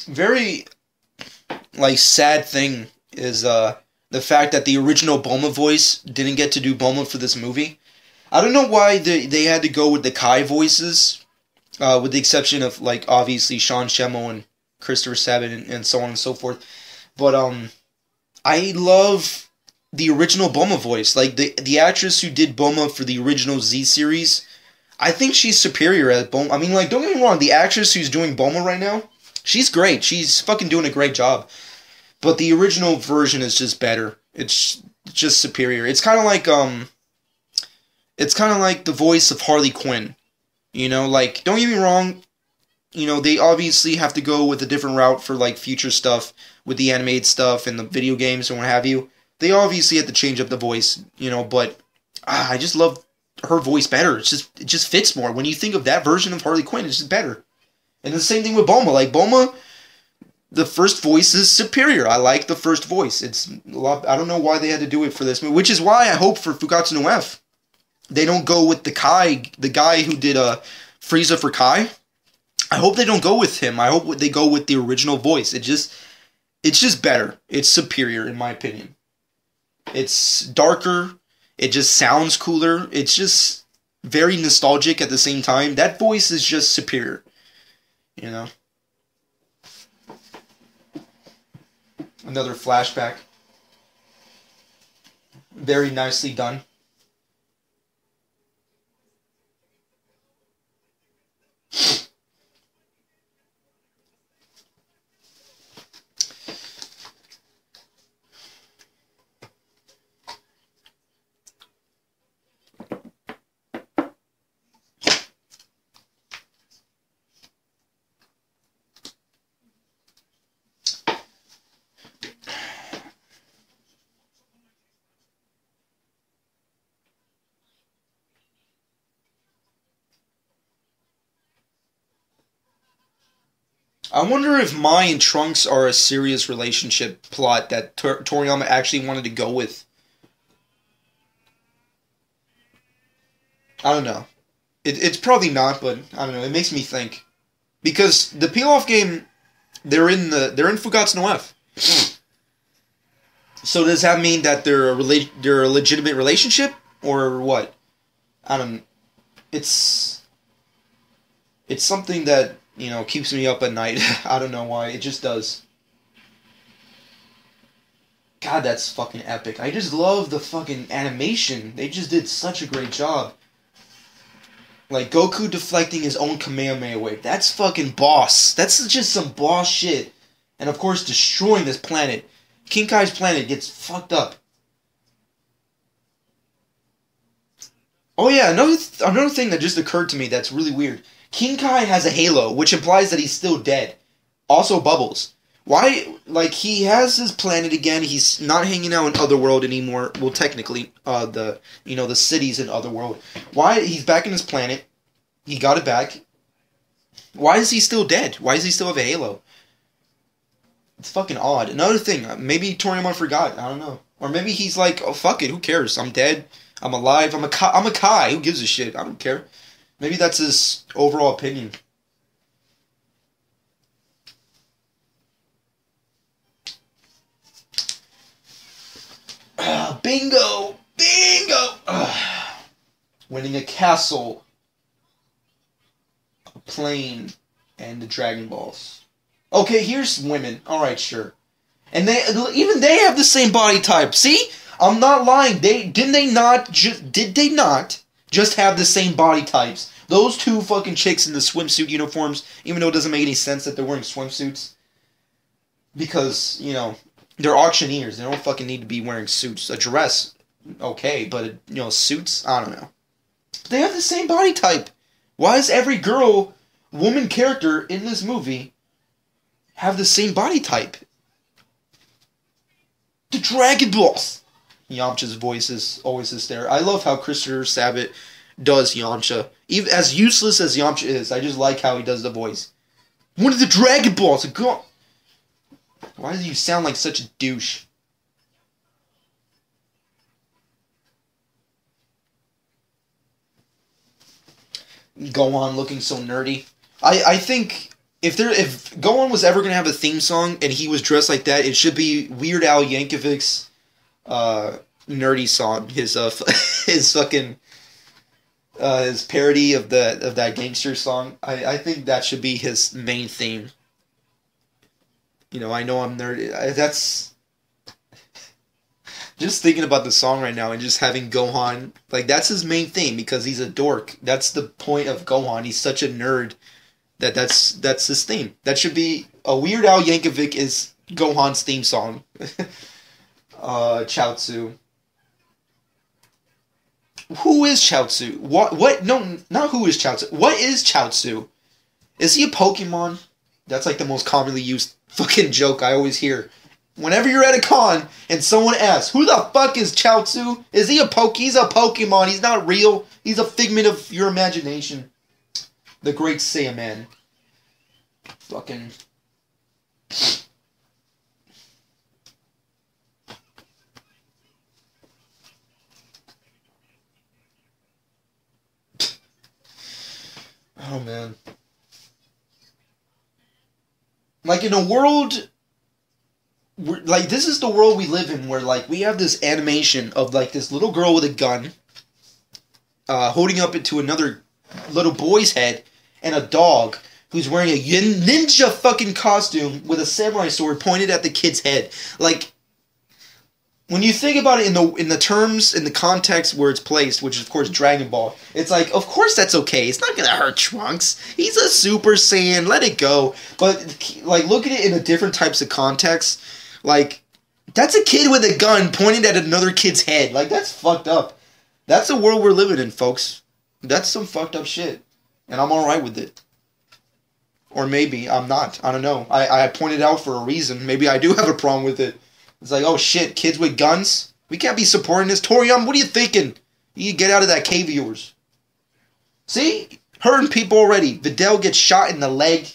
Very like sad thing is the fact that the original Bulma voice didn't get to do Bulma for this movie. I don't know why they had to go with the Kai voices, with the exception of, like, obviously Sean Schemmel and Christopher Sabat and so on and so forth. But I love the original Bulma voice. Like, the actress who did Bulma for the original Z series, I think she's superior at Bulma. I mean, like, don't get me wrong, the actress who's doing Bulma right now, she's great. She's fucking doing a great job. But the original version is just better. It's just superior. It's kind of like the voice of Harley Quinn. You know, like, don't get me wrong, you know, they obviously have to go with a different route for, like, future stuff with the animated stuff and the video games and what have you. They obviously have to change up the voice, you know, but I just love her voice better. It just fits more. When you think of that version of Harley Quinn, it's just better. And the same thing with Bulma. Like, Bulma, the first voice is superior. I like the first voice. It's a lot. I don't know why they had to do it for this movie, which is why I hope for Fugatsu no F, they don't go with the guy who did Frieza for Kai. I hope they don't go with him. I hope they go with the original voice. It's just better. It's superior, in my opinion. It's darker. It just sounds cooler. It's just very nostalgic at the same time. That voice is just superior. You know? Another flashback. Very nicely done. I wonder if Mai and Trunks are a serious relationship plot that Toriyama actually wanted to go with. I don't know. It's probably not, but I don't know. It makes me think because the Pilaf game, they're in Fugatsu no F. So does that mean that they're a legitimate relationship or what? I don't. It's something that, you know, keeps me up at night. I don't know why. It just does. God, that's fucking epic. I just love the fucking animation. They just did such a great job. Like, Goku deflecting his own Kamehameha wave. That's fucking boss. That's just some boss shit. And of course, destroying this planet. King Kai's planet gets fucked up. Oh yeah, another thing that just occurred to me that's really weird. King Kai has a halo, which implies that he's still dead. Also Bubbles. Why, like, he has his planet again, he's not hanging out in Otherworld anymore. Well, technically, the cities in Otherworld. Why, he's back in his planet. He got it back. Why is he still dead? Why does he still have a halo? It's fucking odd. Another thing, maybe Toriyama forgot, I don't know. Or maybe he's like, oh, fuck it, who cares? I'm dead, I'm alive, I'm a Kai, who gives a shit? I don't care. Maybe that's his overall opinion. Bingo! Bingo! Winning a castle, a plane, and the Dragon Balls. Okay, here's women. Alright, sure. And they have the same body type. See? I'm not lying. Did they not just have the same body types? Those two fucking chicks in the swimsuit uniforms, even though it doesn't make any sense that they're wearing swimsuits. Because, you know, they're auctioneers. They don't fucking need to be wearing suits. A dress, okay, but, you know, suits? I don't know. They have the same body type. Why does every woman character in this movie have the same body type? The Dragon Balls! Yamcha's voice is always hysterical. I love how Christopher Sabat does Yamcha. Even as useless as Yamcha is, I just like how he does the voice. One of the Dragon Balls! Why do you sound like such a douche? Gohan looking so nerdy. I think if Gohan was ever gonna have a theme song and he was dressed like that, it should be Weird Al Yankovic's nerdy song. His his fucking his parody of that gangster song. I think that should be his main theme. You know, I know I'm nerdy. That's just thinking about the song right now and just having Gohan, like that's his main theme because he's a dork. That's the point of Gohan. He's such a nerd that's his theme. That should be a Weird Al Yankovic is Gohan's theme song. Chaozu. Who is Chaozu? What? No, not who is Chaozu. What is Chaozu? Is he a Pokemon? That's like the most commonly used fucking joke I always hear. Whenever you're at a con and someone asks, who the fuck is Chaozu? Is he a He's a Pokemon. He's not real. He's a figment of your imagination. The Great Saiyaman. Fucking... Oh, man. Like, in a world... Like, this is the world we live in, where, like, we have this animation of, like, this little girl with a gun holding up into another little boy's head, and a dog who's wearing a ninja fucking costume with a samurai sword pointed at the kid's head. Like, when you think about it in the terms, in the context where it's placed, which is, of course, Dragon Ball, it's like, of course that's okay. It's not gonna hurt Trunks. He's a Super Saiyan. Let it go. But, like, look at it in a different types of context. Like, that's a kid with a gun pointed at another kid's head. Like, that's fucked up. That's the world we're living in, folks. That's some fucked up shit. And I'm alright with it. Or maybe I'm not. I don't know. I pointed out for a reason. Maybe I do have a problem with it. It's like, oh shit, kids with guns? We can't be supporting this. Toriyama, what are you thinking? You need to get out of that cave of yours. See? Hurting people already. Videl gets shot in the leg.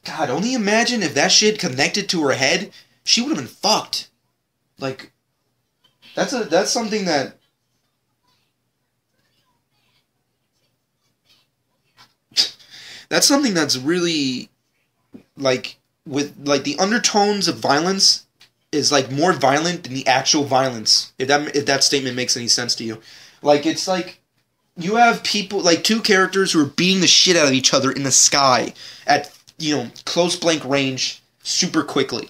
God, only imagine if that shit connected to her head, she would have been fucked. Like, that's something that... That's something that's really, like, with, like, the undertones of violence is, like, more violent than the actual violence, if that statement makes any sense to you. Like, it's like, you have people, like, two characters who are beating the shit out of each other in the sky at, you know, close blank range super quickly.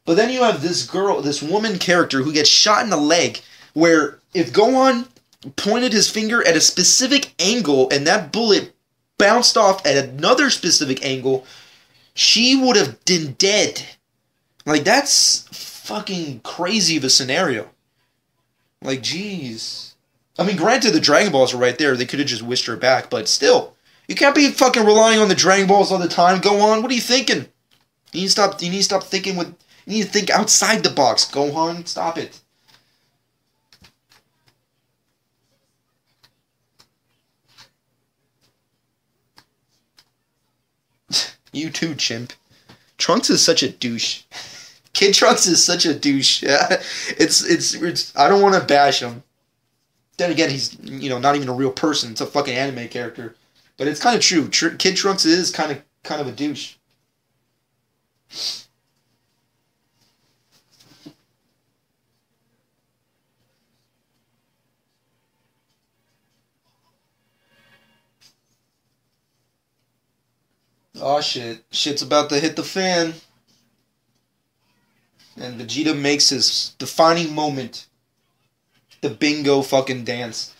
But then you have this girl, this woman character who gets shot in the leg, where if Gohan pointed his finger at a specific angle and that bullet bounced off at another specific angle, she would have been dead. Like, that's fucking crazy of a scenario. Like, jeez. I mean, granted, the Dragon Balls are right there. They could have just wished her back, but still. You can't be fucking relying on the Dragon Balls all the time. Gohan, what are you thinking? You need to stop thinking with... You need to think outside the box, Gohan. Stop it. You too, chimp. Trunks is such a douche. Kid Trunks is such a douche. Yeah. It's I don't want to bash him. Then again, he's, you know, not even a real person. It's a fucking anime character. But it's kind of true. Kid Trunks is kind of a douche. Oh shit. Shit's about to hit the fan. And Vegeta makes his defining moment. The bingo fucking dance.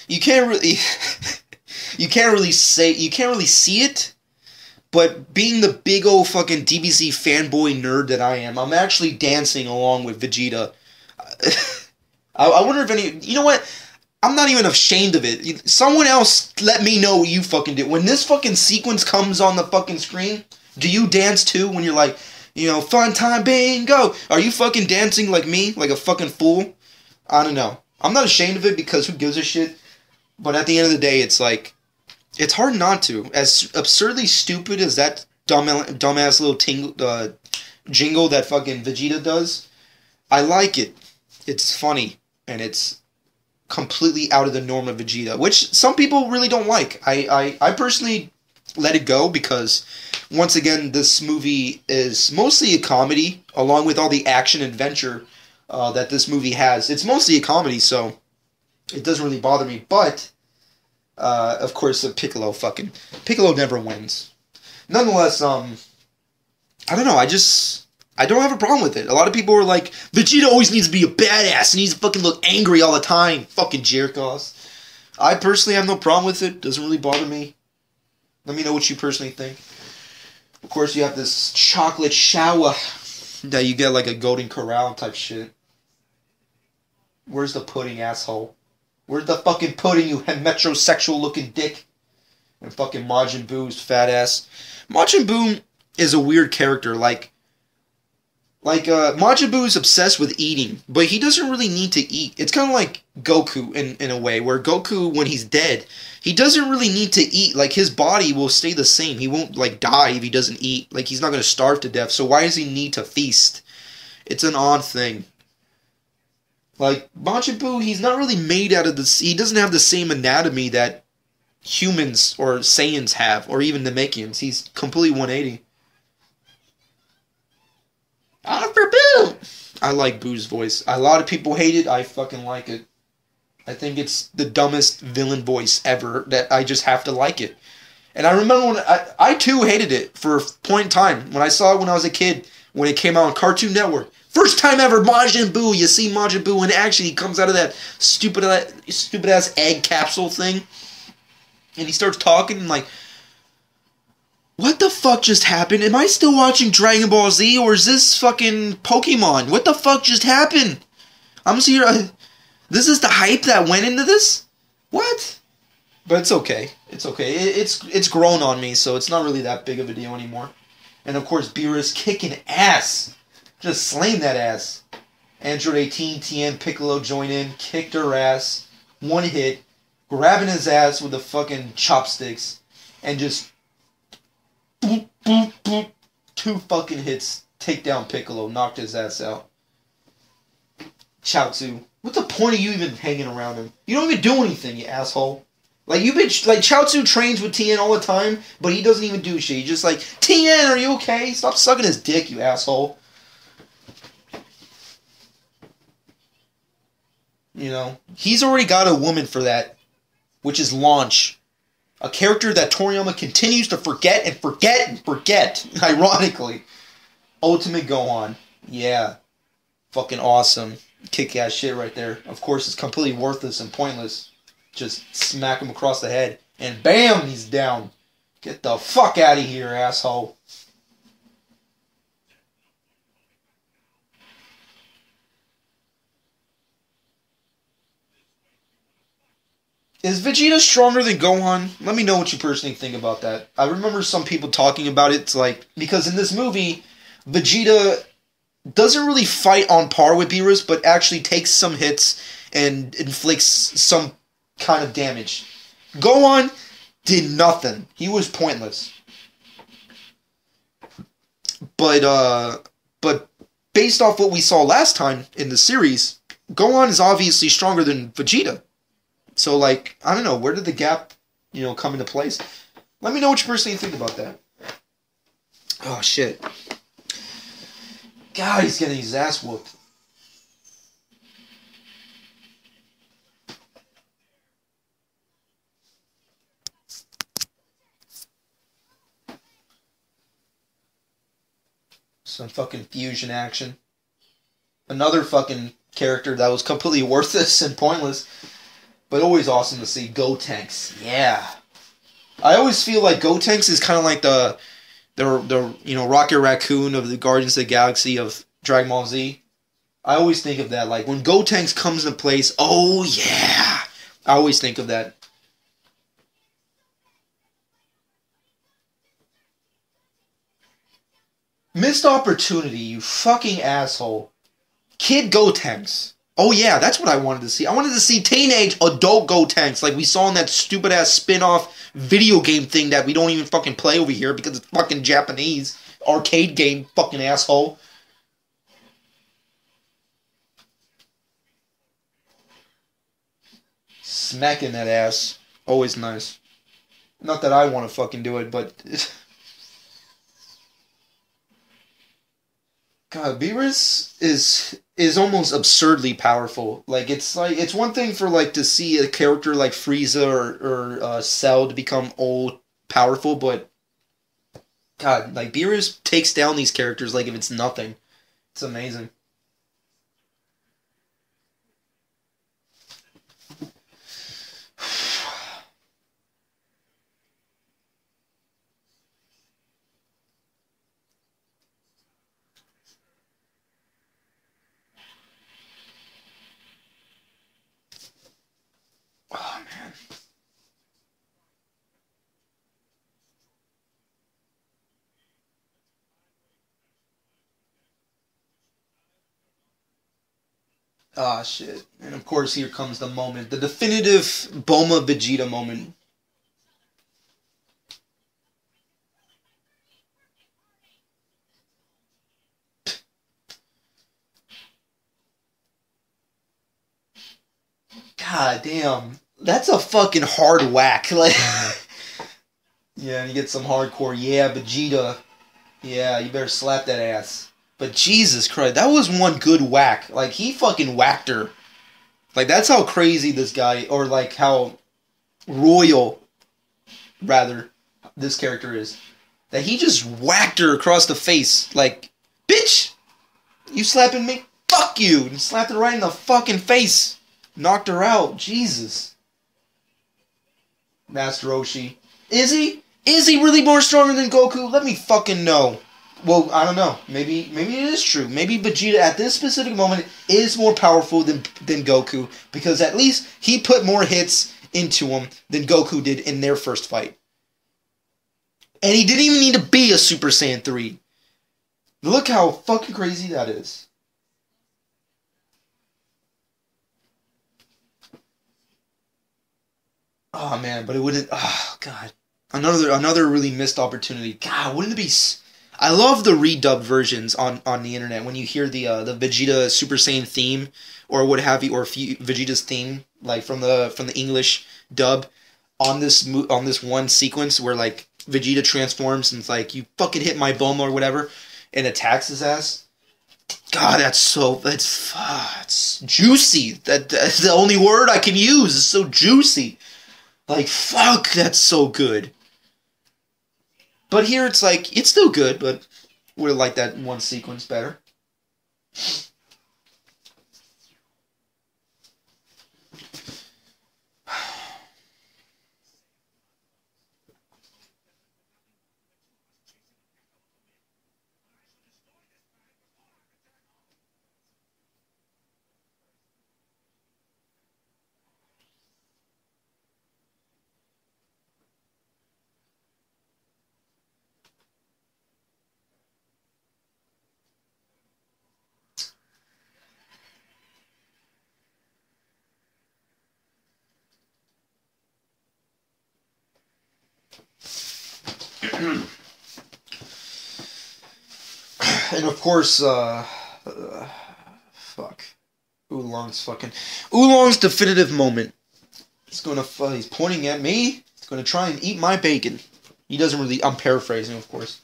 You can't really see it, but being the big old fucking DBZ fanboy nerd that I am, I'm actually dancing along with Vegeta. I wonder if any... You know what? I'm not even ashamed of it. Someone else let me know what you fucking did. When this fucking sequence comes on the fucking screen, do you dance too when you're like, Fun time bingo. Are you fucking dancing like me, like a fucking fool? I don't know. I'm not ashamed of it because who gives a shit? But at the end of the day, it's like, it's hard not to. As absurdly stupid as that dumbass little jingle that fucking Vegeta does, I like it. It's funny, and it's completely out of the norm of Vegeta, which some people really don't like. I personally let it go because, once again, this movie is mostly a comedy, along with all the action adventure that this movie has. It's mostly a comedy, so it doesn't really bother me, but of course, Piccolo never wins. Nonetheless, I don't know. I don't have a problem with it. A lot of people are like, Vegeta always needs to be a badass. He needs to fucking look angry all the time. Fucking jerk-offs. I personally have no problem with it. Doesn't really bother me. Let me know what you personally think. Of course, you have this chocolate shower that you get like a Golden Corral type shit. Where's the pudding, asshole? Where's the fucking pudding, you metrosexual looking dick? And fucking Majin Buu's fat ass. Majin Buu is a weird character. Majin Buu is obsessed with eating, but he doesn't really need to eat. It's kind of like Goku in a way, where Goku, when he's dead, he doesn't really need to eat. Like, his body will stay the same. He won't, die if he doesn't eat. Like, he's not going to starve to death, so why does he need to feast? It's an odd thing. Like, Majin Buu, he's not really made out of this. He doesn't have the same anatomy that humans or Saiyans have, or even Namekians. He's completely 180. For Buu! I like Boo's voice. A lot of people hate it. I fucking like it. I think it's the dumbest villain voice ever that I just have to like it. And I remember when I too hated it for a point in time. When I saw it when I was a kid, when it came out on Cartoon Network. First time ever, Majin Buu. You see Majin Buu in action. He comes out of that stupid ass egg capsule thing, and he starts talking and like, what the fuck just happened? Am I still watching Dragon Ball Z, or is this fucking Pokemon? What the fuck just happened? I'm here. This is the hype that went into this. What? But it's okay. It's okay. It's grown on me, so it's not really that big of a deal anymore. And of course, Beerus kicking ass. Just slaying that ass. Android 18, Tien, Piccolo join in, kicked her ass, one hit, grabbing his ass with the fucking chopsticks, and just boop, boop, boop, 2 fucking hits, take down Piccolo, knocked his ass out. Chaozu, what's the point of you even hanging around him? You don't even do anything, you asshole. Like, Chaozu trains with Tien all the time, but he doesn't even do shit. He's just like, Tien, are you okay? Stop sucking his dick, you asshole. He's already got a woman for that, which is Launch. A character that Toriyama continues to forget and forget and forget, ironically. Ultimate Gohan. Yeah. Fucking awesome. Kick-ass shit right there. Of course, it's completely worthless and pointless. Just smack him across the head, and BAM! He's down. Get the fuck out of here, asshole. Is Vegeta stronger than Gohan? Let me know what you personally think about that. I remember some people talking about it. It's like, because in this movie, Vegeta doesn't really fight on par with Beerus, but actually takes some hits and inflicts some kind of damage. Gohan did nothing. He was pointless. But based off what we saw last time in the series, Gohan is obviously stronger than Vegeta. So, like, I don't know, where did the gap, come into place? Let me know what you personally think about that. Oh, shit. God, he's getting his ass whooped. Some fucking fusion action. Another fucking character that was completely worthless and pointless. But always awesome to see. Gotenks. Yeah. I always feel like Gotenks is kind of like the Rocket Raccoon of the Guardians of the Galaxy of Dragon Ball Z. I always think of that. Like, when Gotenks comes into place, oh yeah! I always think of that. Missed opportunity, you fucking asshole. Kid Gotenks. Oh yeah, that's what I wanted to see. I wanted to see teenage adult Gotenks like we saw in that stupid ass spin-off video game thing that we don't even fucking play over here because it's fucking Japanese. Arcade game, fucking asshole. Smacking that ass. Always nice. Not that I want to fucking do it, but... God, Beerus is almost absurdly powerful. Like it's one thing for like to see a character like Frieza or Cell to become old powerful, but God, like Beerus takes down these characters like if it's nothing. It's amazing. Oh man. Ah shit. And of course here comes the moment, the definitive Bulma Vegeta moment. God damn. That's a fucking hard whack. Like yeah, and you get some hardcore, yeah, Vegeta. Yeah, you better slap that ass. But Jesus Christ, that was one good whack. Like, he fucking whacked her. Like, that's how crazy this guy, or like how royal, rather, this character is. That he just whacked her across the face. Like, bitch! You slapping me? Fuck you! And slapped her right in the fucking face. Knocked her out. Jesus. Master Roshi. Is he? Is he really more stronger than Goku? Let me fucking know. Well, I don't know. Maybe it is true. Maybe Vegeta at this specific moment is more powerful than Goku because at least he put more hits into him than Goku did in their first fight. And he didn't even need to be a Super Saiyan 3. Look how fucking crazy that is. Oh man, but it wouldn't. Oh god, another really missed opportunity. God, wouldn't it be? I love the redubbed versions on the internet when you hear the Vegeta Super Saiyan theme or what have you, or Vegeta's theme like from the English dub on this one sequence where like Vegeta transforms and it's like you fucking hit my Bulma or whatever and attacks his ass. God, that's juicy. That's the only word I can use. It's so juicy. Like, fuck, that's so good. But here it's like, it's still good, but would have liked that one sequence better. And of course, fuck. Oolong's definitive moment. He's pointing at me. He's gonna try and eat my bacon. He doesn't really, I'm paraphrasing, of course.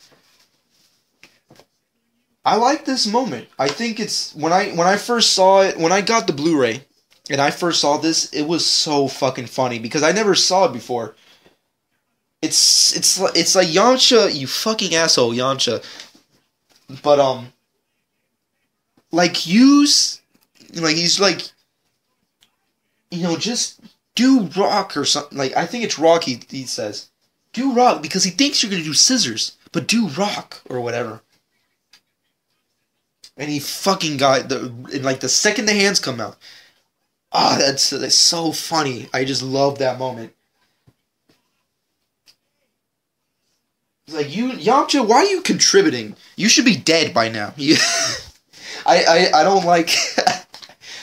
I like this moment. I think it's, when I first saw it, when I got the Blu-ray, and I first saw this, it was so fucking funny, because I never saw it before. It's like Yamcha, you fucking asshole, Yamcha. But like he's like, just do rock or something. Like I think it's rock. He says, do rock because he thinks you're gonna do scissors, but do rock or whatever. And he fucking got and like the second the hands come out. Ah, that's so funny. I just love that moment. It's like, you, Yamcha, why are you contributing? You should be dead by now. You, I don't like,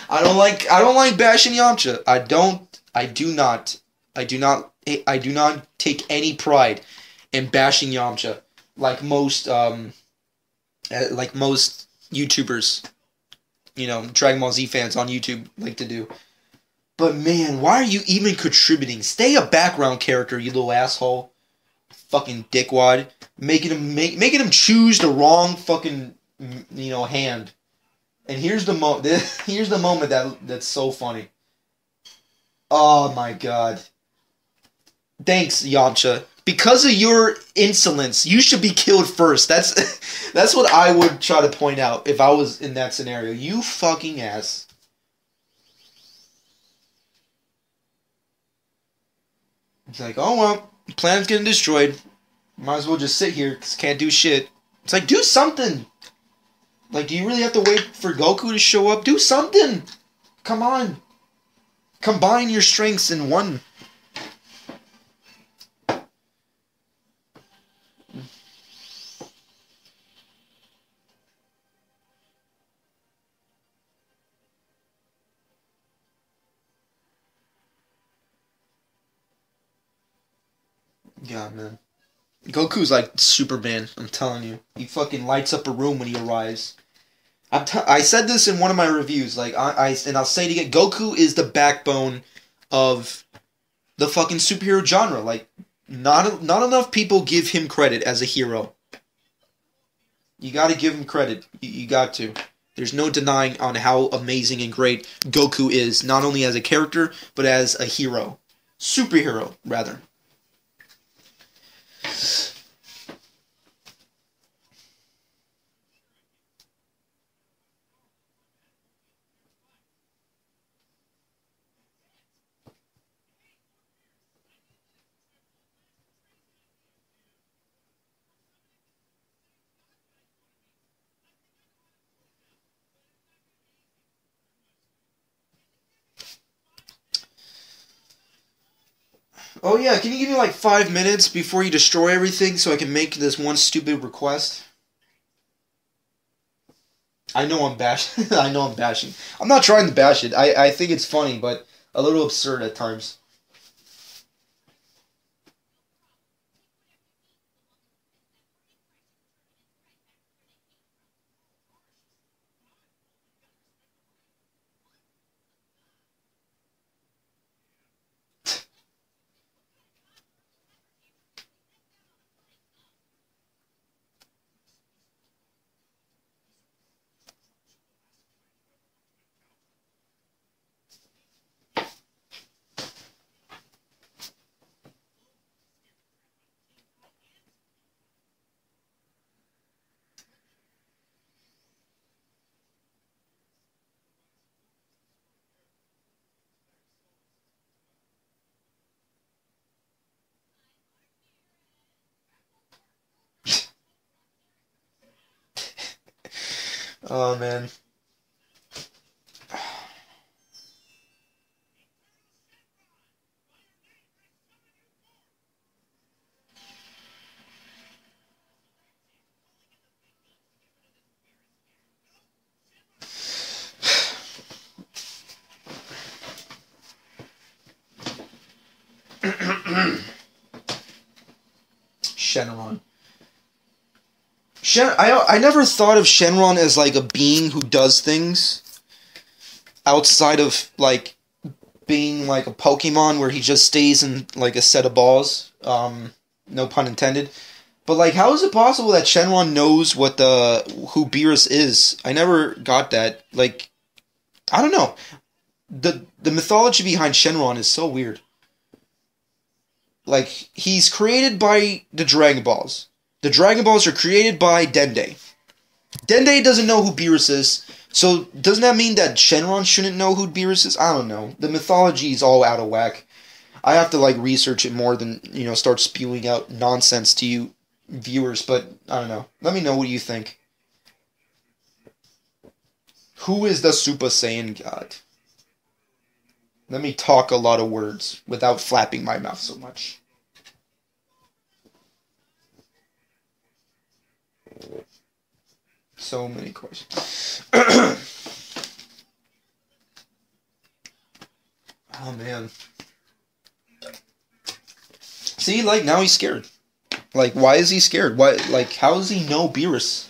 I don't like bashing Yamcha. I do not take any pride in bashing Yamcha, like most YouTubers, Dragon Ball Z fans on YouTube like to do. But man, why are you even contributing? Stay a background character, you little asshole. Fucking dickwad. Making him choose the wrong fucking hand. And here's the here's the moment that's so funny. Oh my god. Thanks, Yamcha. Because of your insolence, you should be killed first. That's what I would try to point out if I was in that scenario. You fucking ass. It's like, oh well, planet's getting destroyed. Might as well just sit here because can't do shit. It's like, do something. Like, do you really have to wait for Goku to show up? Do something. Come on. Combine your strengths in one. Yeah, man. Goku's like Superman, I'm telling you. He fucking lights up a room when he arrives. I said this in one of my reviews, like, and I'll say it again. Goku is the backbone of the fucking superhero genre. Like, not enough people give him credit as a hero. You gotta give him credit. You got to. There's no denying on how amazing and great Goku is, not only as a character, but as a hero. Superhero, rather. Oh yeah, can you give me like 5 minutes before you destroy everything so I can make this one stupid request? I know I'm bashing. I know I'm bashing. I'm not trying to bash it. I think it's funny, but a little absurd at times. Oh man. Shenron. I never thought of Shenron as like a being who does things outside of like being like a Pokemon where he just stays in like a set of balls. No pun intended. But like, how is it possible that Shenron knows who Beerus is? I never got that. Like, I don't know. The mythology behind Shenron is so weird. Like, he's created by the Dragon Balls. The Dragon Balls are created by Dende. Dende doesn't know who Beerus is, so doesn't that mean that Shenron shouldn't know who Beerus is? I don't know. The mythology is all out of whack. I have to like research it more than, start spewing out nonsense to you viewers, but I don't know. Let me know what you think. Who is the Super Saiyan God? Let me talk a lot of words without flapping my mouth so much. So many questions. Oh man. See, like now he's scared. Like, why is he scared? Why? Like, how does he know Beerus?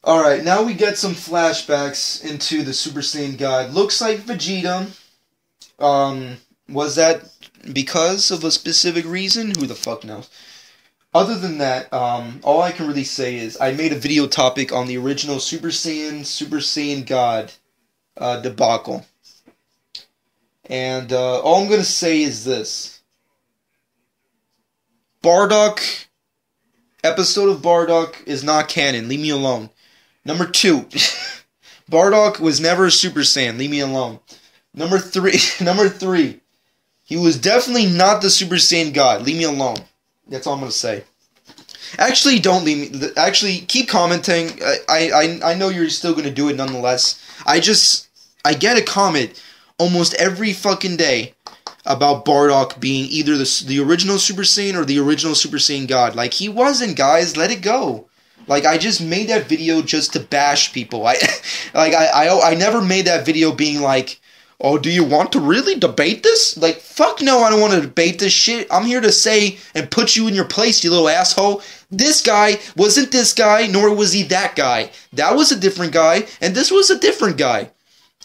Alright, now we get some flashbacks into the Super Saiyan God. Looks like Vegeta. Was that because of a specific reason? Who the fuck knows? Other than that, all I can really say is I made a video topic on the original Super Saiyan God debacle. And all I'm going to say is this. Bardock, episode of Bardock is not canon. Leave me alone. Number 2, Bardock was never a Super Saiyan. Leave me alone. Number 3, he was definitely not the Super Saiyan God. Leave me alone. That's all I'm going to say. Actually, don't leave me. Actually, keep commenting. I know you're still going to do it nonetheless. I get a comment almost every fucking day about Bardock being either the original Super Saiyan or the original Super Saiyan God. Like, he wasn't, guys. Let it go. Like, I just made that video just to bash people. I never made that video being like, oh, do you want to really debate this? Like, fuck no, I don't want to debate this shit. I'm here to say and put you in your place, you little asshole. This guy wasn't this guy, nor was he that guy. That was a different guy, and this was a different guy.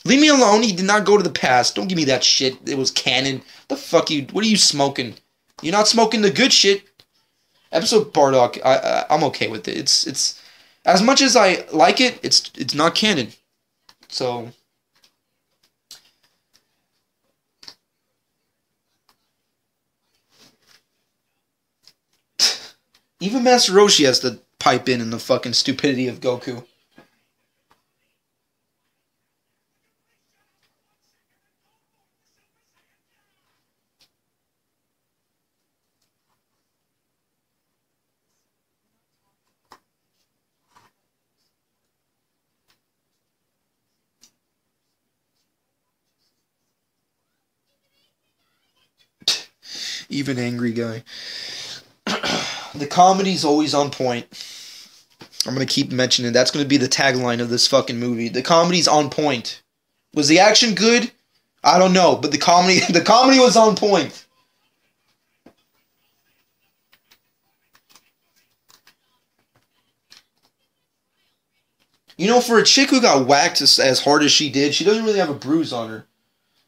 Leave me alone. He did not go to the past. Don't give me that shit. It was canon. The fuck you? What are you smoking? You're not smoking the good shit. Episode Bardock, I'm okay with it. It's as much as I like it, it's not canon. So even Master Roshi has to pipe in the fucking stupidity of Goku. Even angry guy. The comedy's always on point. I'm gonna keep mentioning it. That's gonna be the tagline of this fucking movie. The comedy's on point. Was the action good? I don't know, but the comedy was on point. You know, for a chick who got whacked as hard as she did, she doesn't really have a bruise on her.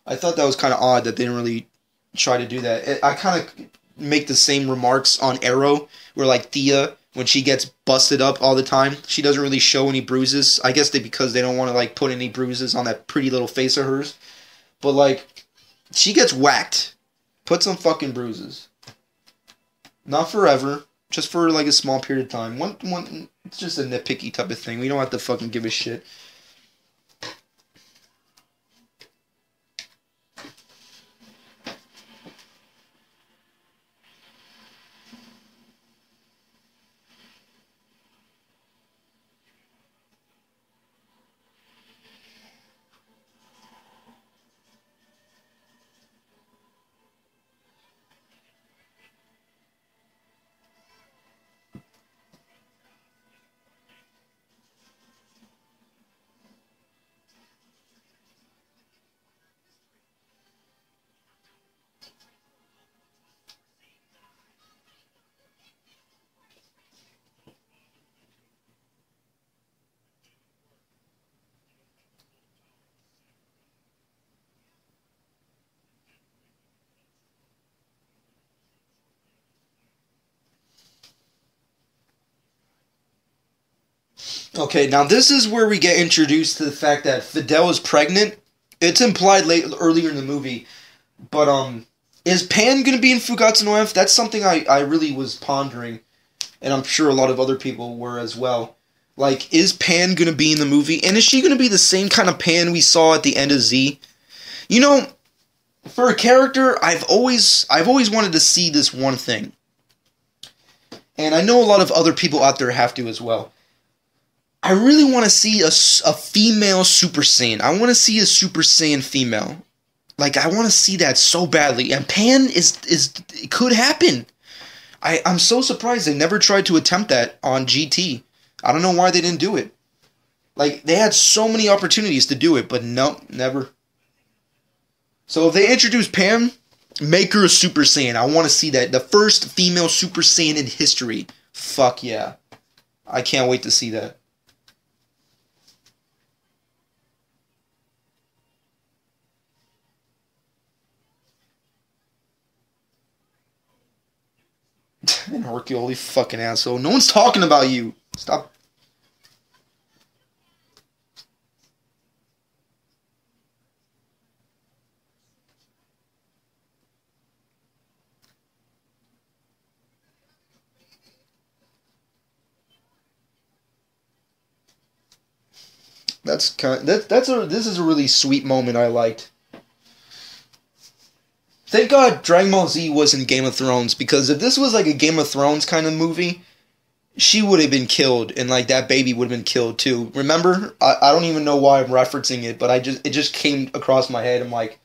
I thought that was kind of odd that they didn't really try to do that. I kind of make the same remarks on Arrow, where like Thea, when she gets busted up all the time, she doesn't really show any bruises. I guess because they don't want to like put any bruises on that pretty little face of hers. But like, she gets whacked. Put some fucking bruises. Not forever, just for like a small period of time. One, it's just a nitpicky type of thing. We don't have to fucking give a shit. Okay, now this is where we get introduced to the fact that Videl is pregnant. It's implied earlier in the movie, but is Pan gonna be in Fugatsu no F? That's something I really was pondering, and I'm sure a lot of other people were as well. Like, is Pan gonna be in the movie, and is she gonna be the same kind of Pan we saw at the end of Z? You know, for a character, I've always wanted to see this one thing, and I know a lot of other people out there have to as well. I really want to see a female Super Saiyan. I want to see a Super Saiyan female. Like, I want to see that so badly. And Pan it could happen. I'm so surprised they never tried to attempt that on GT. I don't know why they didn't do it. Like, they had so many opportunities to do it, but no, never. So if they introduce Pan, make her a Super Saiyan. I want to see that. The first female Super Saiyan in history. Fuck yeah. I can't wait to see that. And Hercule, you fucking asshole. No one's talking about you. Stop. This is a really sweet moment I liked. Thank God Dragon Ball Z wasn't Game of Thrones, because if this was like a Game of Thrones kind of movie, she would have been killed, and like that baby would have been killed too. Remember? I don't even know why I'm referencing it, but it just came across my head. I'm like,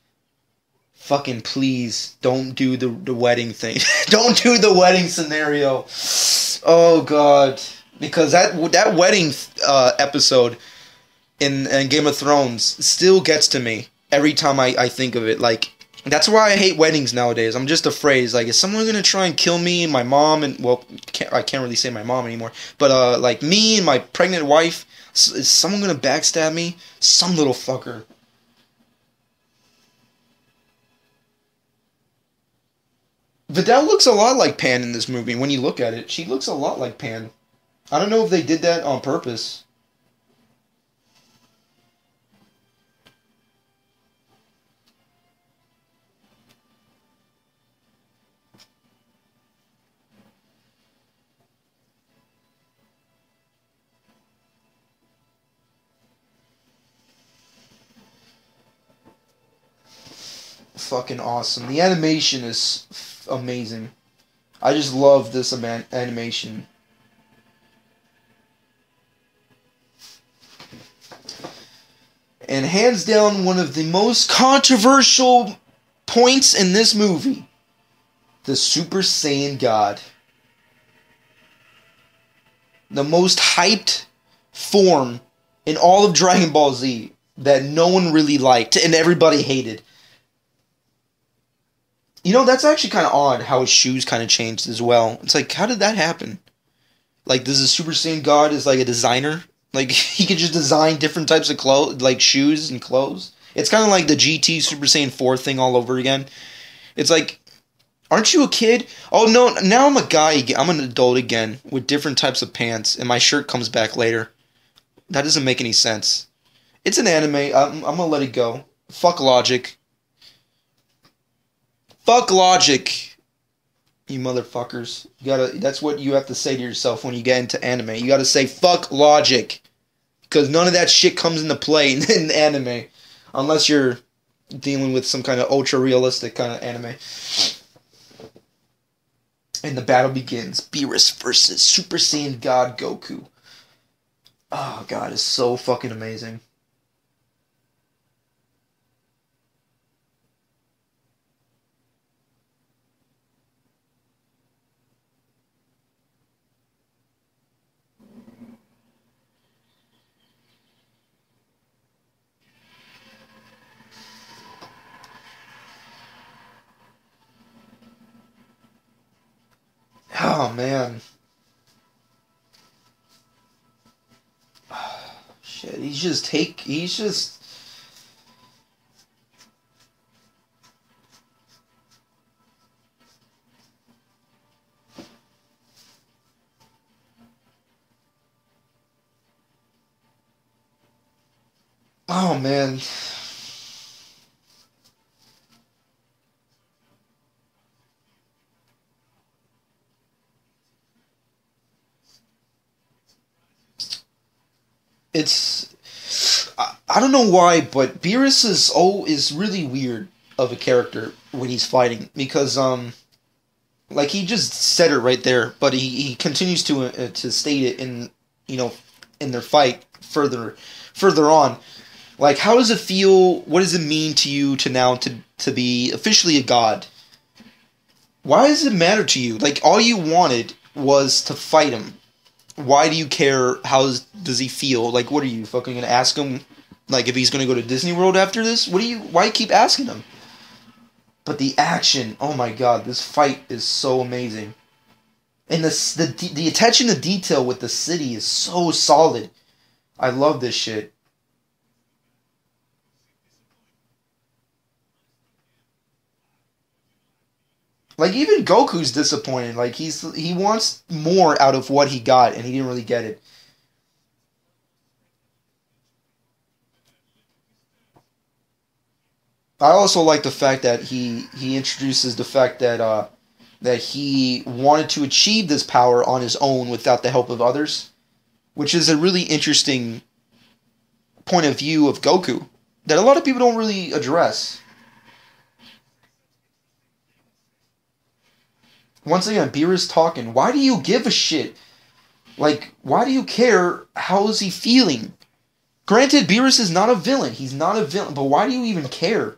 fucking please don't do the wedding thing. Don't do the wedding scenario. Oh God, because that wedding episode in Game of Thrones still gets to me every time I think of it. Like, that's why I hate weddings nowadays. I'm just afraid. It's like, is someone gonna try and kill me and my mom? And well, I can't really say my mom anymore. But like me and my pregnant wife, is someone gonna backstab me? Some little fucker. Videl looks a lot like Pan in this movie. When you look at it, she looks a lot like Pan. I don't know if they did that on purpose. Fucking awesome. The animation is amazing. I just love this animation. And hands down, one of the most controversial points in this movie, the Super Saiyan God. The most hyped form in all of Dragon Ball Z that no one really liked and everybody hated. You know, that's actually kind of odd how his shoes kind of changed as well. It's like, how did that happen? Like, does the Super Saiyan God is like a designer? Like, he could just design different types of clothes, like shoes and clothes. It's kind of like the GT Super Saiyan 4 thing all over again. It's like, aren't you a kid? Oh, no, now I'm a guy again. I'm an adult again with different types of pants, and my shirt comes back later. That doesn't make any sense. It's an anime. I'm gonna let it go. Fuck logic. Fuck logic, you motherfuckers. That's what you have to say to yourself when you get into anime. You gotta say, fuck logic. Because none of that shit comes into play in anime. Unless you're dealing with some kind of ultra-realistic kind of anime. And the battle begins. Beerus versus Super Saiyan God Goku. Oh, God, it's so fucking amazing. Oh, man. Shit, he's just... Oh, man. It's... I don't know why, but Beerus is really weird of a character when he's fighting. Because, like, he just said it right there, but he continues to state it in, you know, in their fight further on. Like, how does it feel? What does it mean to you to now to be officially a god? Why does it matter to you? Like, all you wanted was to fight him. Why do you care? Does he feel? Like, what are you fucking gonna ask him? Like, if he's gonna go to Disney World after this? Why you keep asking him? But the action, oh my god, this fight is so amazing. And the attention to detail with the city is so solid. I love this shit. Like, even Goku's disappointed. Like, he wants more out of what he got, and he didn't really get it. I also like the fact that he introduces the fact that he wanted to achieve this power on his own without the help of others, which is a really interesting point of view of Goku that a lot of people don't really address. Once again, Beerus talking. Why do you give a shit? Like, why do you care? How is he feeling? Granted, Beerus is not a villain. He's not a villain, but why do you even care?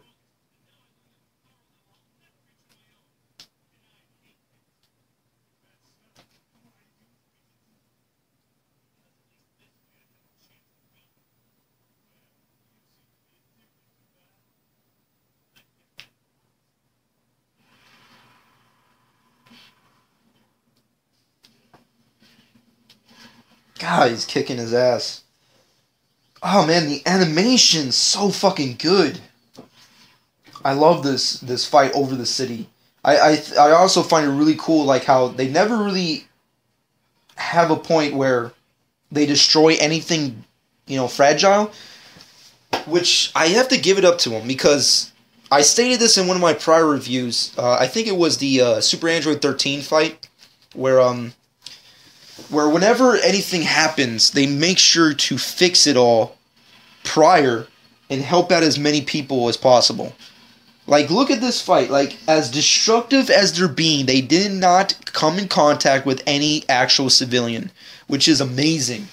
God, he's kicking his ass. Oh man, the animation's so fucking good. I love this fight over the city. I also find it really cool, like how they never really have a point where they destroy anything, fragile. Which I have to give it up to them because I stated this in one of my prior reviews. I think it was the Super Android 13 fight where whenever anything happens, they make sure to fix it all prior and help out as many people as possible. Like, look at this fight. Like, as destructive as they're being, they did not come in contact with any actual civilian, which is amazing.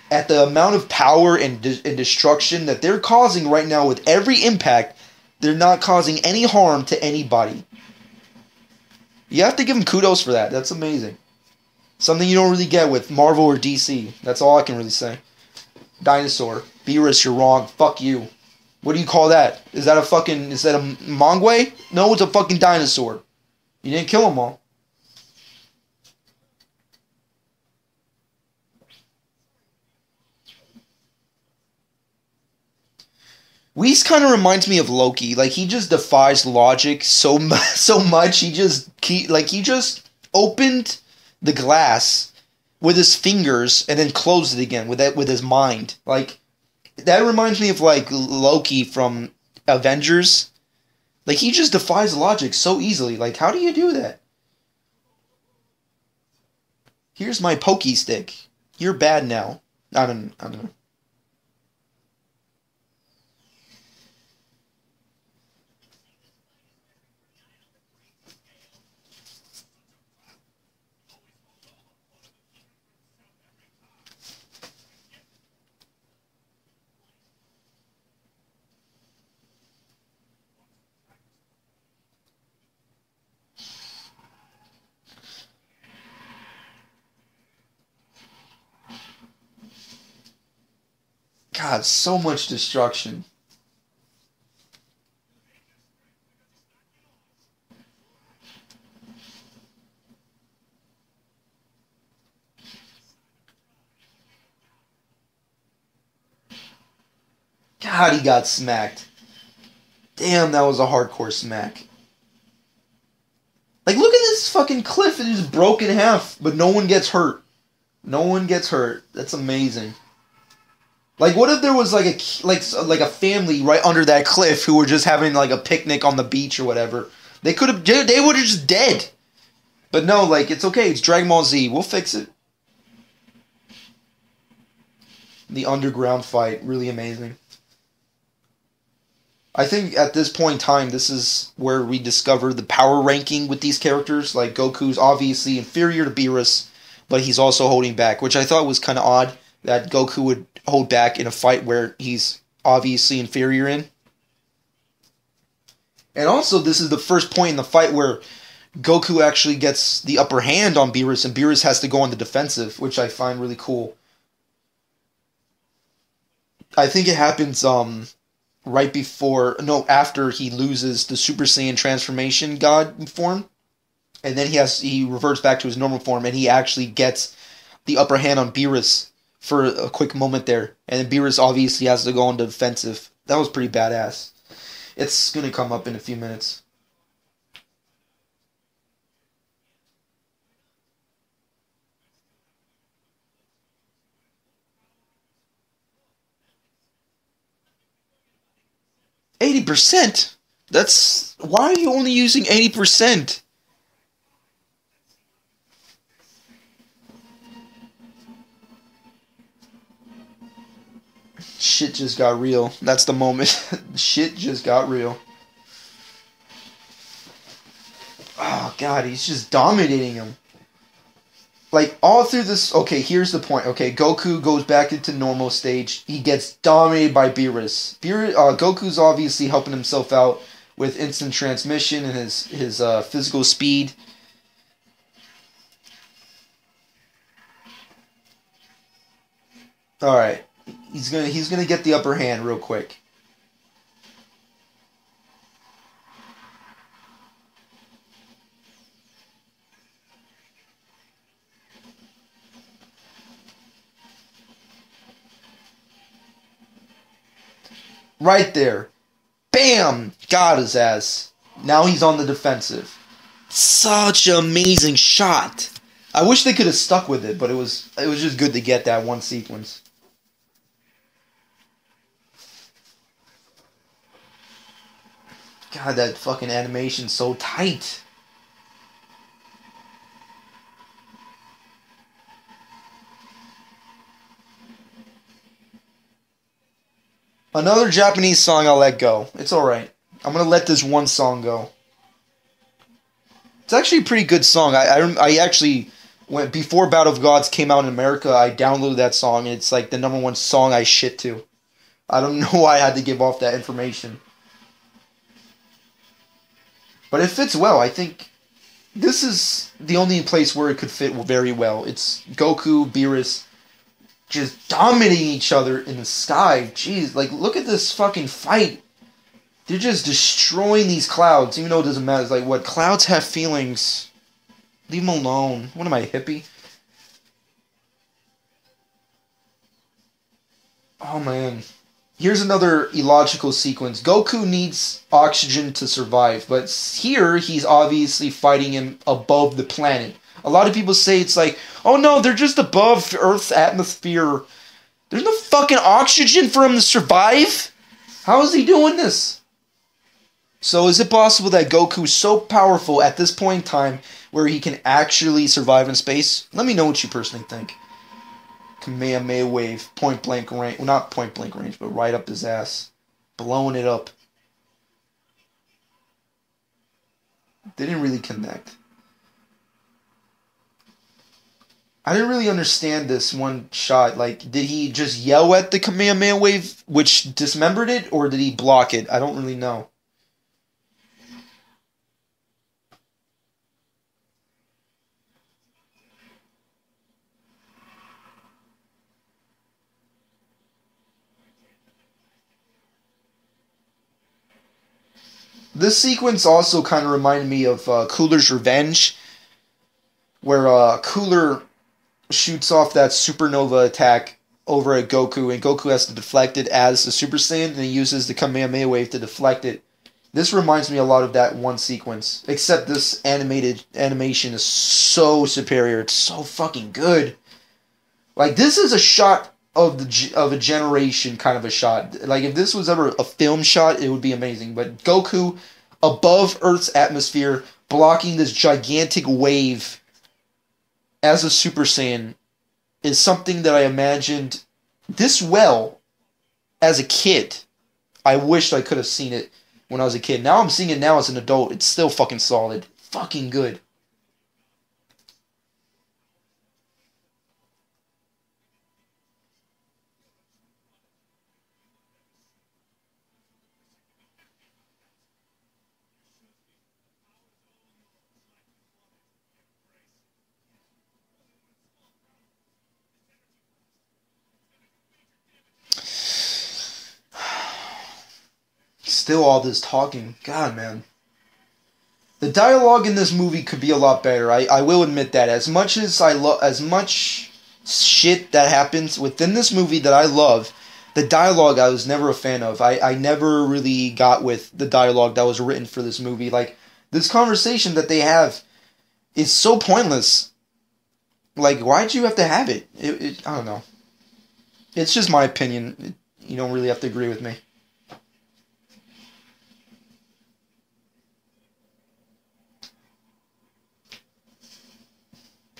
At the amount of power and destruction that they're causing right now with every impact, they're not causing any harm to anybody. You have to give them kudos for that. That's amazing. Something you don't really get with Marvel or DC. That's all I can really say. Dinosaur. Beerus, you're wrong. Fuck you. What do you call that? Is that a Mongway? No, it's a fucking dinosaur. You didn't kill them all. Whis kind of reminds me of Loki. Like, he just defies logic so much. He just opened the glass with his fingers and then closed it again with his mind. Like, that reminds me of like Loki from Avengers. Like, he just defies logic so easily. Like, how do you do that? Here's my pokey stick. You're bad now. I don't know. God, so much destruction. God, he got smacked. Damn, that was a hardcore smack. Like, look at this fucking cliff. It just broke in half, but no one gets hurt. No one gets hurt. That's amazing. Like, what if there was like a family right under that cliff who were just having like a picnic on the beach or whatever? They would have just dead. But no, like, it's okay. It's Dragon Ball Z. We'll fix it. The underground fight, really amazing. I think at this point in time, this is where we discover the power ranking with these characters. Like, Goku's obviously inferior to Beerus, but he's also holding back, which I thought was kind of odd. that Goku would hold back in a fight where he's obviously inferior in. And also, this is the first point in the fight where Goku actually gets the upper hand on Beerus, and Beerus has to go on the defensive, which I find really cool. I think it happens right before, no, after he loses the Super Saiyan transformation God form, and then he reverts back to his normal form, and he actually gets the upper hand on Beerus for a quick moment there, and then Beerus obviously has to go on the defensive. That was pretty badass. It's gonna come up in a few minutes. %80? That's... Why are you only using 80%? Shit just got real. That's the moment. Shit just got real. Oh, God, he's just dominating him. Like, all through this... Okay, here's the point. Okay, Goku goes back into normal stage. He gets dominated by Beerus. Goku's obviously helping himself out with instant transmission and his physical speed. Alright. He's gonna get the upper hand real quick. Right there. Bam! Got his ass. Now he's on the defensive. Such an amazing shot. I wish they could have stuck with it, but it was just good to get that one sequence. God, that fucking animation's so tight. Another Japanese song I'll let go. It's alright. I'm gonna let this one song go. It's actually a pretty good song. I actually, before Battle of Gods came out in America, I downloaded that song, and it's like the #1 song I shit to. I don't know why I had to give off that information. But it fits well. I think this is the only place where it could fit very well. It's Goku, Beerus, just dominating each other in the sky. Jeez, like, look at this fucking fight. They're just destroying these clouds, even though it doesn't matter. It's like, what? Clouds have feelings. Leave them alone. What am I, a hippie? Oh, man. Here's another illogical sequence. Goku needs oxygen to survive, but here he's obviously fighting him above the planet. A lot of people say it's like, oh no, they're just above Earth's atmosphere. There's no fucking oxygen for him to survive? How is he doing this? So is it possible that Goku's so powerful at this point in time where he can actually survive in space? Let me know what you personally think. Kamehameha wave, point blank range. Well, not point blank range, but right up his ass. Blowing it up. Didn't really connect. I didn't really understand this one shot. Like, did he just yell at the Kamehameha wave, which dismembered it, or did he block it? I don't really know. This sequence also kind of reminded me of Cooler's Revenge, where Cooler shoots off that supernova attack over at Goku, and Goku has to deflect it as the Super Saiyan, and he uses the Kamehameha wave to deflect it. This reminds me a lot of that one sequence, except this animation is so superior. It's so fucking good. Like, this is a shot of a generation kind of a shot. Like, if this was ever a film shot, it would be amazing. But Goku above Earth's atmosphere, blocking this gigantic wave as a Super Saiyan, is something that I imagined this well as a kid. I wished I could have seen it when I was a kid. Now I'm seeing it now as an adult. It's still fucking solid. Fucking good. still all this talking. God, man. The dialogue in this movie could be a lot better. I will admit that. As much as as much shit that happens within this movie that I love, the dialogue I was never a fan of. I never really got with the dialogue that was written for this movie. Like, this conversation that they have is so pointless. Like, why'd you have to have it? I don't know. It's just my opinion. You don't really have to agree with me.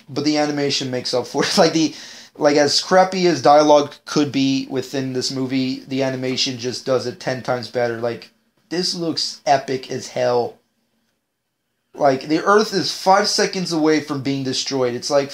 But the animation makes up for it. Like as crappy as dialogue could be within this movie, the animation just does it 10 times better. Like, this looks epic as hell. Like, the Earth is 5 seconds away from being destroyed. It's like...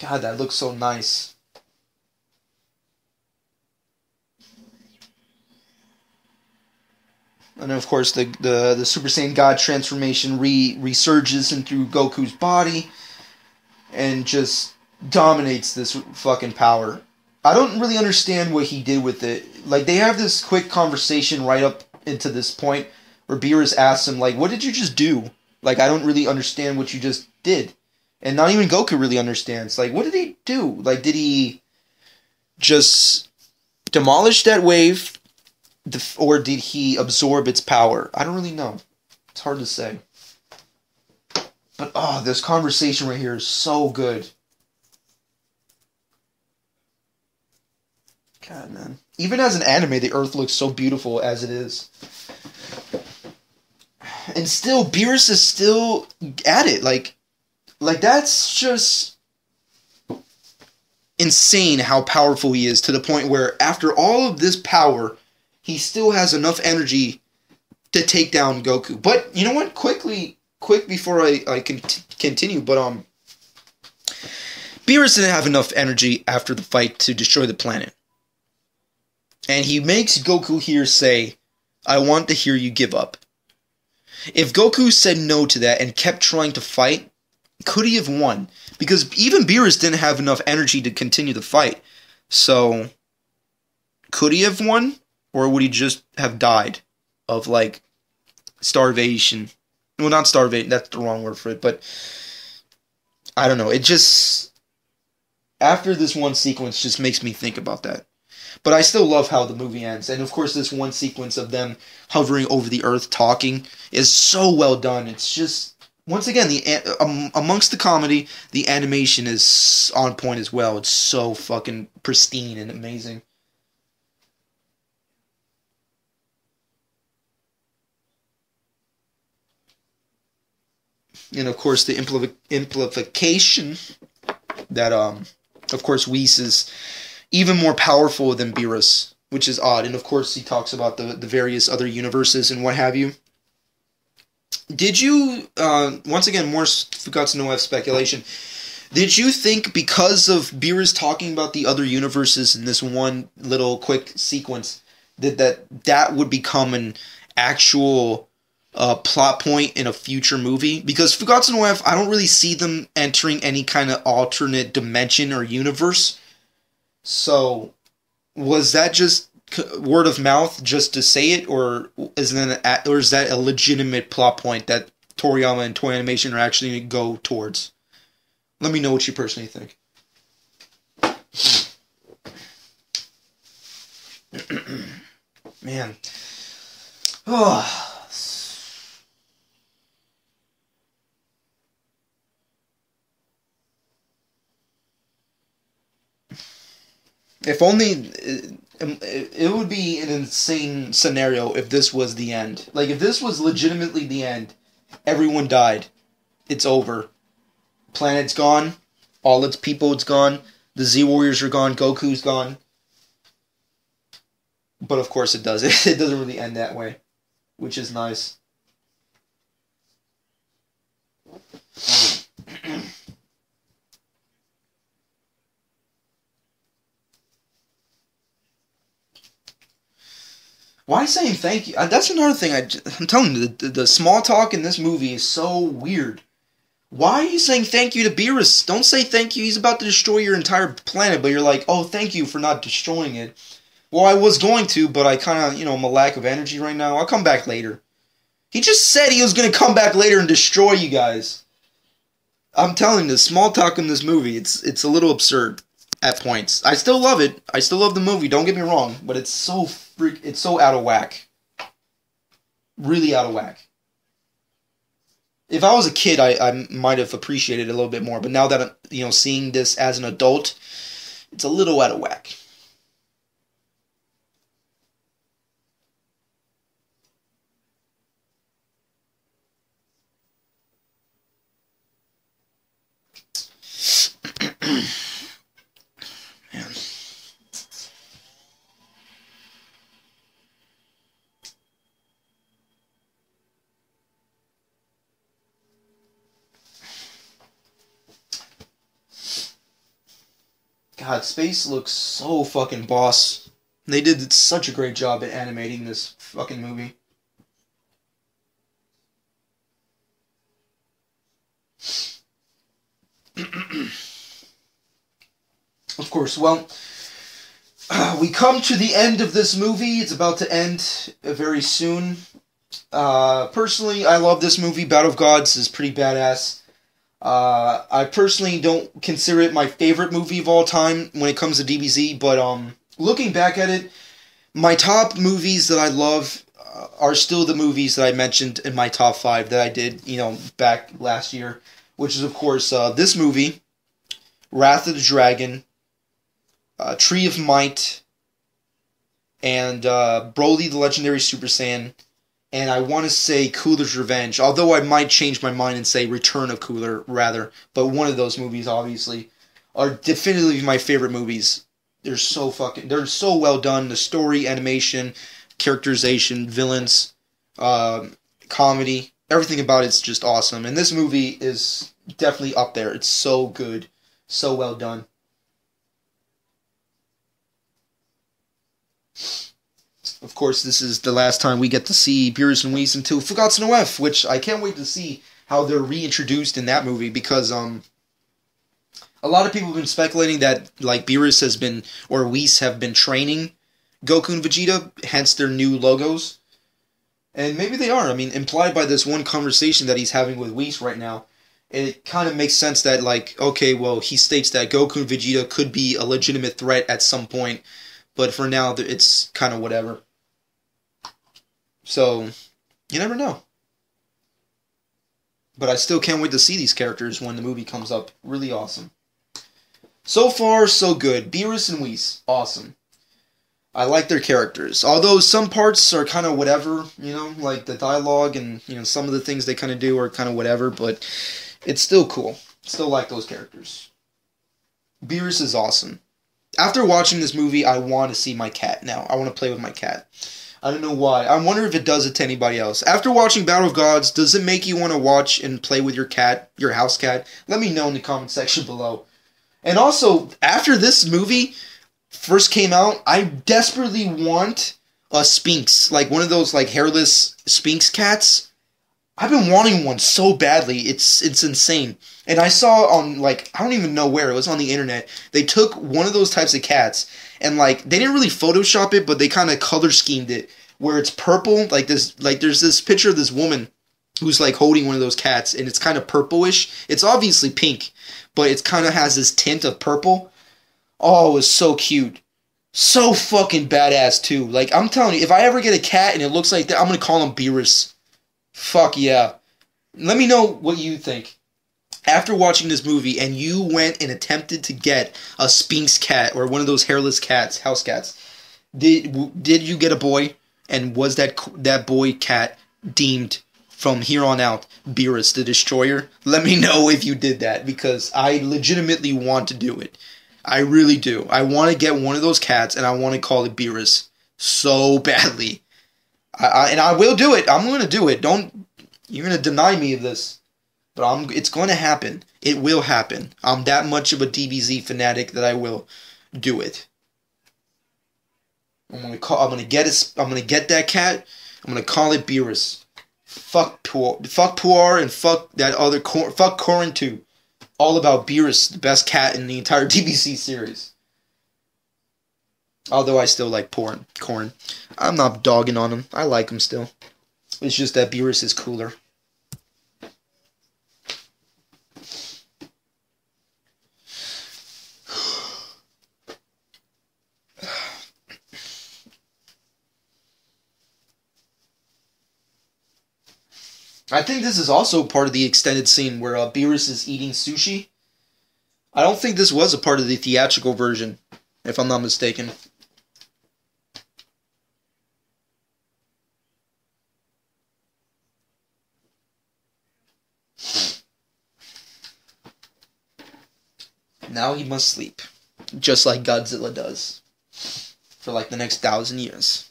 God, that looks so nice. And of course, the Super Saiyan God transformation resurges into Goku's body and just dominates this fucking power. I don't really understand what he did with it. Like, they have this quick conversation right up into this point where Beerus asks him, like, what did you just do? Like, I don't really understand what you just did. And not even Goku really understands. Like, what did he do? Like, did he just demolish that wave? Or did he absorb its power? I don't really know. It's hard to say. But, oh, this conversation right here is so good. God, man. Even as an anime, the Earth looks so beautiful as it is. And still, Beerus is still at it. Like that's just insane how powerful he is, to the point where after all of this power, he still has enough energy to take down Goku. But, you know what? Quick before I continue, but Beerus didn't have enough energy after the fight to destroy the planet. And he makes Goku here say, I want to hear you give up. If Goku said no to that and kept trying to fight, could he have won? Because even Beerus didn't have enough energy to continue the fight. So, could he have won? Or would he just have died of, like, starvation? Well, not starvation, that's the wrong word for it, but I don't know. It just, after this one sequence, just makes me think about that. But I still love how the movie ends. And of course, this one sequence of them hovering over the Earth talking is so well done. It's just, once again, amongst the comedy, the animation is on point as well. It's so fucking pristine and amazing. And of course, the implication that, of course, Whis is even more powerful than Beerus, which is odd. And of course, he talks about the various other universes and what have you. Did you, once again, more Fukatsu no F speculation, did you think because of Beerus talking about the other universes in this one little quick sequence, that would become an actual plot point in a future movie? Because Fukatsu no F, I don't really see them entering any kind of alternate dimension or universe. So, was that just word of mouth just to say it, or is that a legitimate plot point that Toriyama and Toei Animation are actually going to go towards? Let me know what you personally think. Man. Oh. If only it would be an insane scenario if this was the end. Like, if this was legitimately the end, everyone died, it's over. planet's gone. All its people, it's gone. The Z Warriors are gone. Goku's gone. But of course it does. It doesn't really end that way, which is nice. Why saying thank you? That's another thing. I'm telling you, the small talk in this movie is so weird. Why are you saying thank you to Beerus? Don't say thank you. He's about to destroy your entire planet, but you're like, oh, thank you for not destroying it. Well, I was going to, but I kind of, I'm a lack of energy right now. I'll come back later. He just said he was going to come back later and destroy you guys. I'm telling you, the small talk in this movie, it's a little absurd at points. I still love it. I still love the movie, don't get me wrong, but it's so out of whack. Really out of whack. If I was a kid, I might have appreciated it a little bit more, but now that I'm, seeing this as an adult, it's a little out of whack. Man. God, Space looks so fucking boss. They did such a great job at animating this fucking movie. Of course, well, we come to the end of this movie. It's about to end very soon. Personally, I love this movie. Battle of Gods is pretty badass. I personally don't consider it my favorite movie of all time when it comes to DBZ, but looking back at it, my top movies that I love are still the movies that I mentioned in my top 5 that I did, back last year, which is, of course, this movie, Wrath of the Dragon, Tree of Might, and Broly the Legendary Super Saiyan, and I want to say Cooler's Revenge, although I might change my mind and say Return of Cooler, rather, but one of those movies, obviously, are definitively my favorite movies. They're so well done. The story, animation, characterization, villains, comedy, everything about it's just awesome, and this movie is definitely up there. It's so good, so well done. Of course, this is the last time we get to see Beerus and Whis until Fugatsu no F, which I can't wait to see how they're reintroduced in that movie, because a lot of people have been speculating that Beerus has been, or Whis have been training Goku and Vegeta, hence their new logos. And maybe they are. I mean, implied by this one conversation that he's having with Whis right now, it kind of makes sense that, okay, well, he states that Goku and Vegeta could be a legitimate threat at some point, but for now, it's kind of whatever. So, you never know. But I still can't wait to see these characters when the movie comes up. Really awesome. So far, so good. Beerus and Whis, awesome. I like their characters. Although some parts are kind of whatever, like the dialogue and, some of the things they kind of do are kind of whatever, but it's still cool. Still like those characters. Beerus is awesome. After watching this movie, I want to see my cat now. I want to play with my cat. I don't know why. I wonder if it does it to anybody else. After watching Battle of Gods, does it make you want to watch and play with your cat, your house cat? Let me know in the comment section below. And also, after this movie first came out, I desperately want a Sphinx. Like one of those hairless Sphinx cats. I've been wanting one so badly. It's insane. And I saw on, I don't even know where. It was on the internet. They took one of those types of cats, and, they didn't really Photoshop it, but they kind of color schemed it, where it's purple. There's this picture of this woman who's, holding one of those cats, and it's kind of purplish. It's obviously pink, but it kind of has this tint of purple. Oh, it was so cute. So fucking badass, too. I'm telling you, if I ever get a cat and it looks like that, I'm going to call him Beerus. Fuck yeah. Let me know what you think. After watching this movie and you went and attempted to get a Sphinx cat or one of those hairless cats, house cats, did you get a boy? And was that boy cat deemed from here on out Beerus the Destroyer? Let me know if you did that, because I legitimately want to do it. I really do. I want to get one of those cats and I want to call it Beerus so badly. And I will do it. I'm going to do it. You're going to deny me of this. But it's going to happen. It will happen. I'm that much of a DBZ fanatic that I will do it. I'm gonna get that cat. I'm gonna call it Beerus. Fuck Puar and fuck that other fuck Corrin too. All about Beerus, the best cat in the entire DBZ series. Although I still like Corrin. I'm not dogging on him. I like him still. It's just that Beerus is cooler. I think this is also part of the extended scene where Beerus is eating sushi. I don't think this was a part of the theatrical version, if I'm not mistaken. Now he must sleep, just like Godzilla does, for like the next 1,000 years.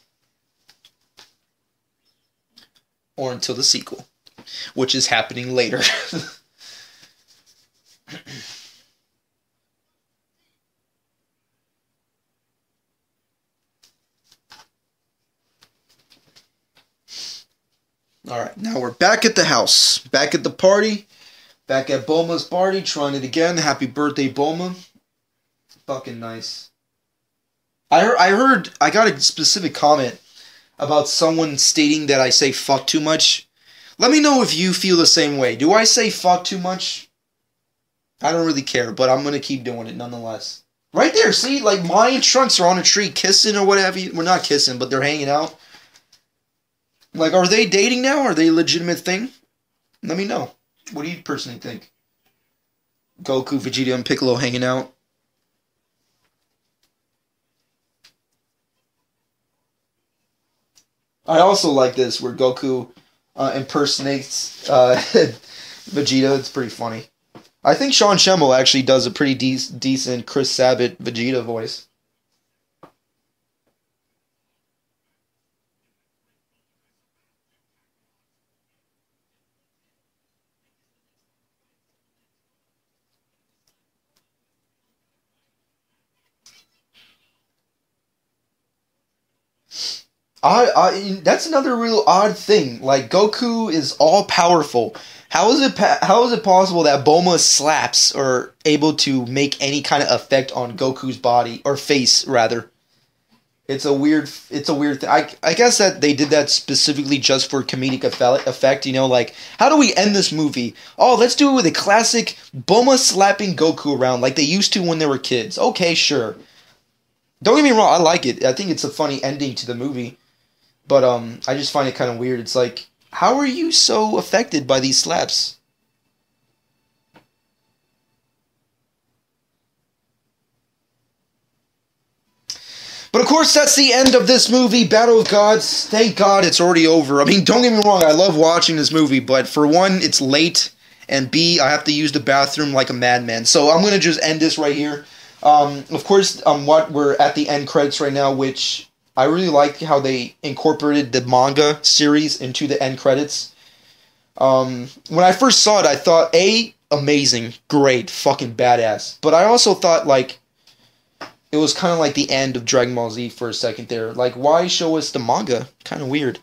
Or until the sequel, which is happening later. Alright, now we're back at the house. Back at the party. Back at Bulma's party, trying it again. Happy birthday, Bulma. Fucking nice. I got a specific comment about someone stating that I say fuck too much. Let me know if you feel the same way. Do I say fuck too much? I don't really care, but I'm gonna keep doing it nonetheless. Right there, see? Like, Mai and Trunks are on a tree kissing or whatever. We're not kissing, but they're hanging out. Like, are they dating now? Are they a legitimate thing? Let me know. What do you personally think? Goku, Vegeta, and Piccolo hanging out? I also like this, where Goku impersonates Vegeta. It's pretty funny. I think Sean Schemmel actually does a pretty decent Chris Sabat Vegeta voice. That's another real odd thing. Like, Goku is all powerful. How is it possible that Bulma slaps are able to make any kind of effect on Goku's body or face rather? It's a weird thing. I guess that they did that specifically just for comedic effect, you know, like, how do we end this movie? Oh, let's do it with a classic Bulma slapping Goku around like they used to when they were kids. Okay, sure. Don't get me wrong, I like it. I think it's a funny ending to the movie. But I just find it kind of weird. It's like, how are you so affected by these slaps? But of course, that's the end of this movie, Battle of Gods. Thank God it's already over. I mean, don't get me wrong, I love watching this movie, but for one, it's late, and B, I have to use the bathroom like a madman. So I'm going to just end this right here. Of course, we're at the end credits right now, which I really like how they incorporated the manga series into the end credits. When I first saw it, I thought, amazing, great, fucking badass. But I also thought, like, it was kind of like the end of Dragon Ball Z for a second there. Like, why show us the manga? Kind of weird.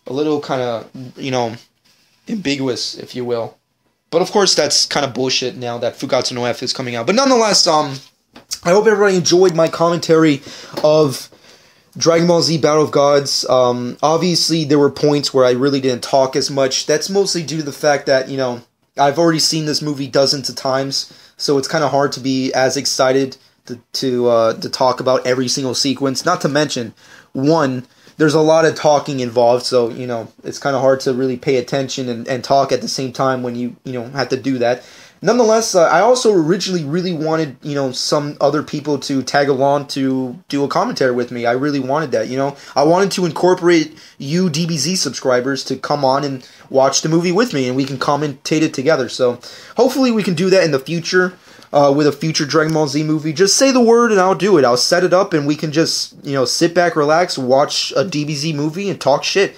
A little kind of, ambiguous, if you will. But of course, that's kind of bullshit now that Fugatsu no F is coming out. But nonetheless, I hope everybody enjoyed my commentary of Dragon Ball Z Battle of Gods. Obviously, there were points where I really didn't talk as much. That's mostly due to the fact that, I've already seen this movie dozens of times, so it's kind of hard to be as excited to talk about every single sequence. Not to mention, one, there's a lot of talking involved, so, it's kind of hard to really pay attention and talk at the same time when you have to do that. Nonetheless, I also originally really wanted, some other people to tag along to do a commentary with me. I really wanted that, I wanted to incorporate you DBZ subscribers to come on and watch the movie with me, and we can commentate it together. So hopefully we can do that in the future with a future Dragon Ball Z movie. Just say the word and I'll do it. I'll set it up and we can just, sit back, relax, watch a DBZ movie and talk shit.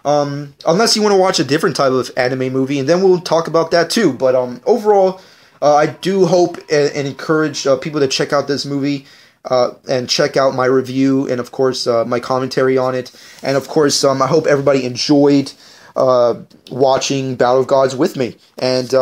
Unless you want to watch a different type of anime movie, and then we'll talk about that too. But overall, I do hope and encourage people to check out this movie and check out my review and, of course, my commentary on it. And, of course, I hope everybody enjoyed watching Battle of Gods with me. And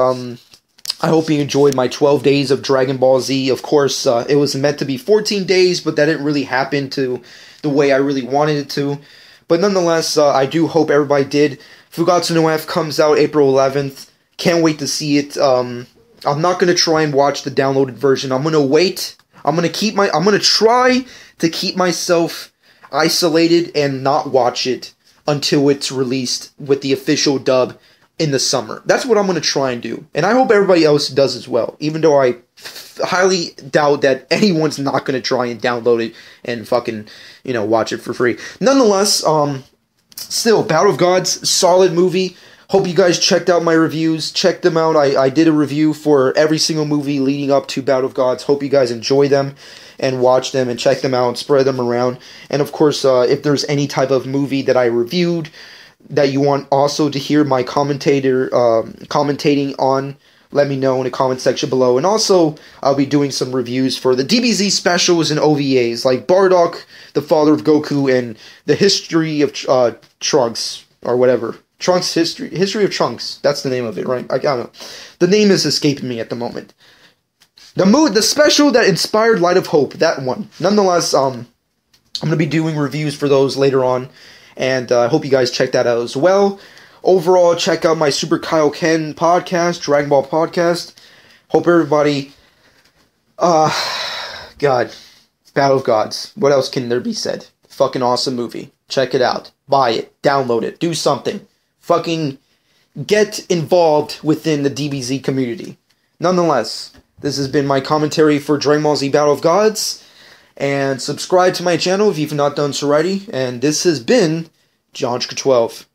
I hope you enjoyed my 12 days of Dragon Ball Z. Of course, it was meant to be 14 days, but that didn't really happen to the way I really wanted it to. But nonetheless, I do hope everybody did. Fugatsu no F comes out April 11th. Can't wait to see it. I'm not going to try and watch the downloaded version. I'm going to wait. I'm going to try to keep myself isolated and not watch it until it's released with the official dub in the summer. That's what I'm going to try and do. And I hope everybody else does as well, even though I highly doubt that anyone's not going to try and download it and fucking, watch it for free. Nonetheless, still, Battle of Gods, solid movie. Hope you guys checked out my reviews. Check them out. I did a review for every single movie leading up to Battle of Gods. Hope you guys enjoy them and watch them and check them out and spread them around. And of course, if there's any type of movie that I reviewed that you want also to hear my commentating on, let me know in the comment section below. And also, I'll be doing some reviews for the DBZ specials and OVAs, like Bardock, the father of Goku, and the history of Trunks, or whatever. Trunks History of Trunks. That's the name of it, right? I don't know. The name is escaping me at the moment. The special that inspired Light of Hope, that one. Nonetheless, I'm going to be doing reviews for those later on, and I hope you guys check that out as well. Overall, check out my Super Kaioken podcast, Dragon Ball podcast. Hope everybody... God. Battle of Gods. What else can there be said? Fucking awesome movie. Check it out. Buy it. Download it. Do something. Fucking get involved within the DBZ community. Nonetheless, this has been my commentary for Dragon Ball Z Battle of Gods. And subscribe to my channel if you've not done so already. And this has been Jonchka12.